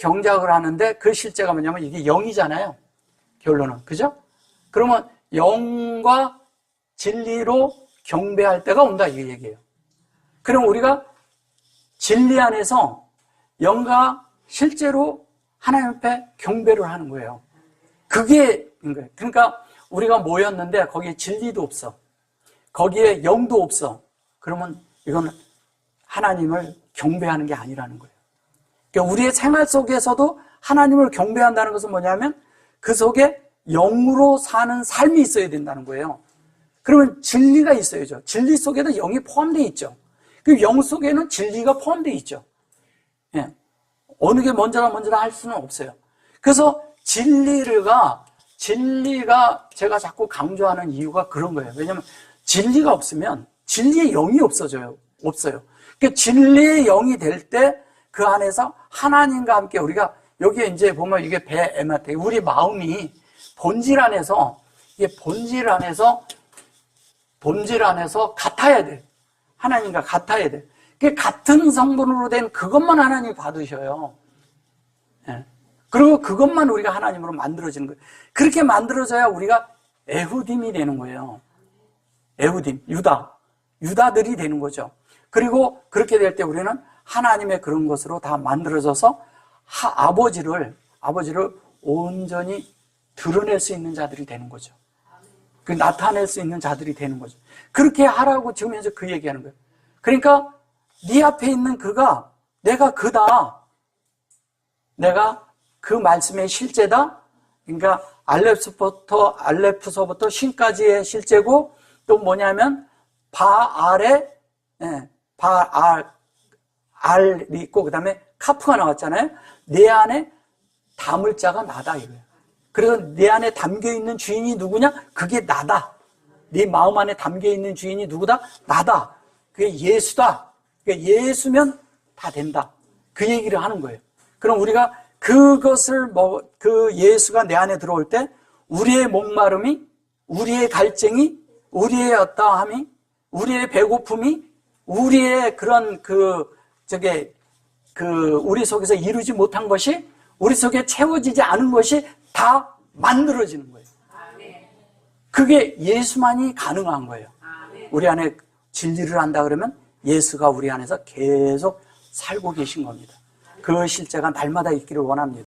실제가 뭐냐면 이게 영이잖아요. 결론은. 그죠? 그러면 영과 진리로 경배할 때가 온다, 이 얘기예요. 그럼 우리가 진리 안에서 영과 실제로 하나님 앞에 경배를 하는 거예요. 그게 거예요. 그러니까 우리가 모였는데 거기에 진리도 없어. 거기에 영도 없어. 그러면 이건 하나님을 경배하는 게 아니라는 거예요. 그러니까 우리의 생활 속에서도 하나님을 경배한다는 것은 뭐냐면 그 속에 영으로 사는 삶이 있어야 된다는 거예요. 그러면 진리가 있어야죠. 진리 속에도 영이 포함되어 있죠. 그 영 속에는 진리가 포함되어 있죠. 예. 어느 게 먼저나 할 수는 없어요. 그래서 진리가 제가 자꾸 강조하는 이유가 그런 거예요. 왜냐하면 진리가 없으면 진리의 영이 없어요. 그러니까 진리의 영이 될 때 그 안에서 하나님과 함께 우리가 여기에 이제 보면 이게 에마테 우리 마음이 본질 안에서 같아야 돼. 하나님과 같아야 돼. 그 같은 성분으로 된 그것만 하나님이 받으셔요. 예. 그리고 그것만 우리가 하나님으로 만들어지는 거예요. 그렇게 만들어져야 우리가 에후딤이 되는 거예요. 에후딤, 유다들이 되는 거죠. 그리고 그렇게 될 때 우리는 하나님의 그런 것으로 다 만들어져서 아버지를 온전히 드러낼 수 있는 자들이 되는 거죠. 나타낼 수 있는 자들이 되는 거죠. 그렇게 하라고 지금 현재 그 얘기하는 거예요. 그러니까 네 앞에 있는 그가 내가 그다. 내가 그 말씀의 실제다. 그러니까 알레프서부터 신까지의 실제고 또 뭐냐면 바알이 있고 그 다음에 카프가 나왔잖아요. 내 안에 담을 자가 나다 이거예요. 그래서 내 안에 담겨있는 주인이 누구냐? 그게 나다. 네 마음 안에 담겨있는 주인이 누구다? 나다. 그게 예수다. 그러니까 예수면 다 된다. 그 얘기를 하는 거예요. 그럼 우리가 그것을 그 예수가 내 안에 들어올 때 우리의 목마름이, 우리의 갈증이, 우리의 어떠함이, 우리의 배고픔이, 우리의 그런 우리 속에서 이루지 못한 것이 우리 속에 채워지지 않은 것이 다 만들어지는 거예요. 그게 예수만이 가능한 거예요. 우리 안에 진리를 한다 그러면 예수가 우리 안에서 계속 살고 계신 겁니다. 그 실제가 날마다 있기를 원합니다.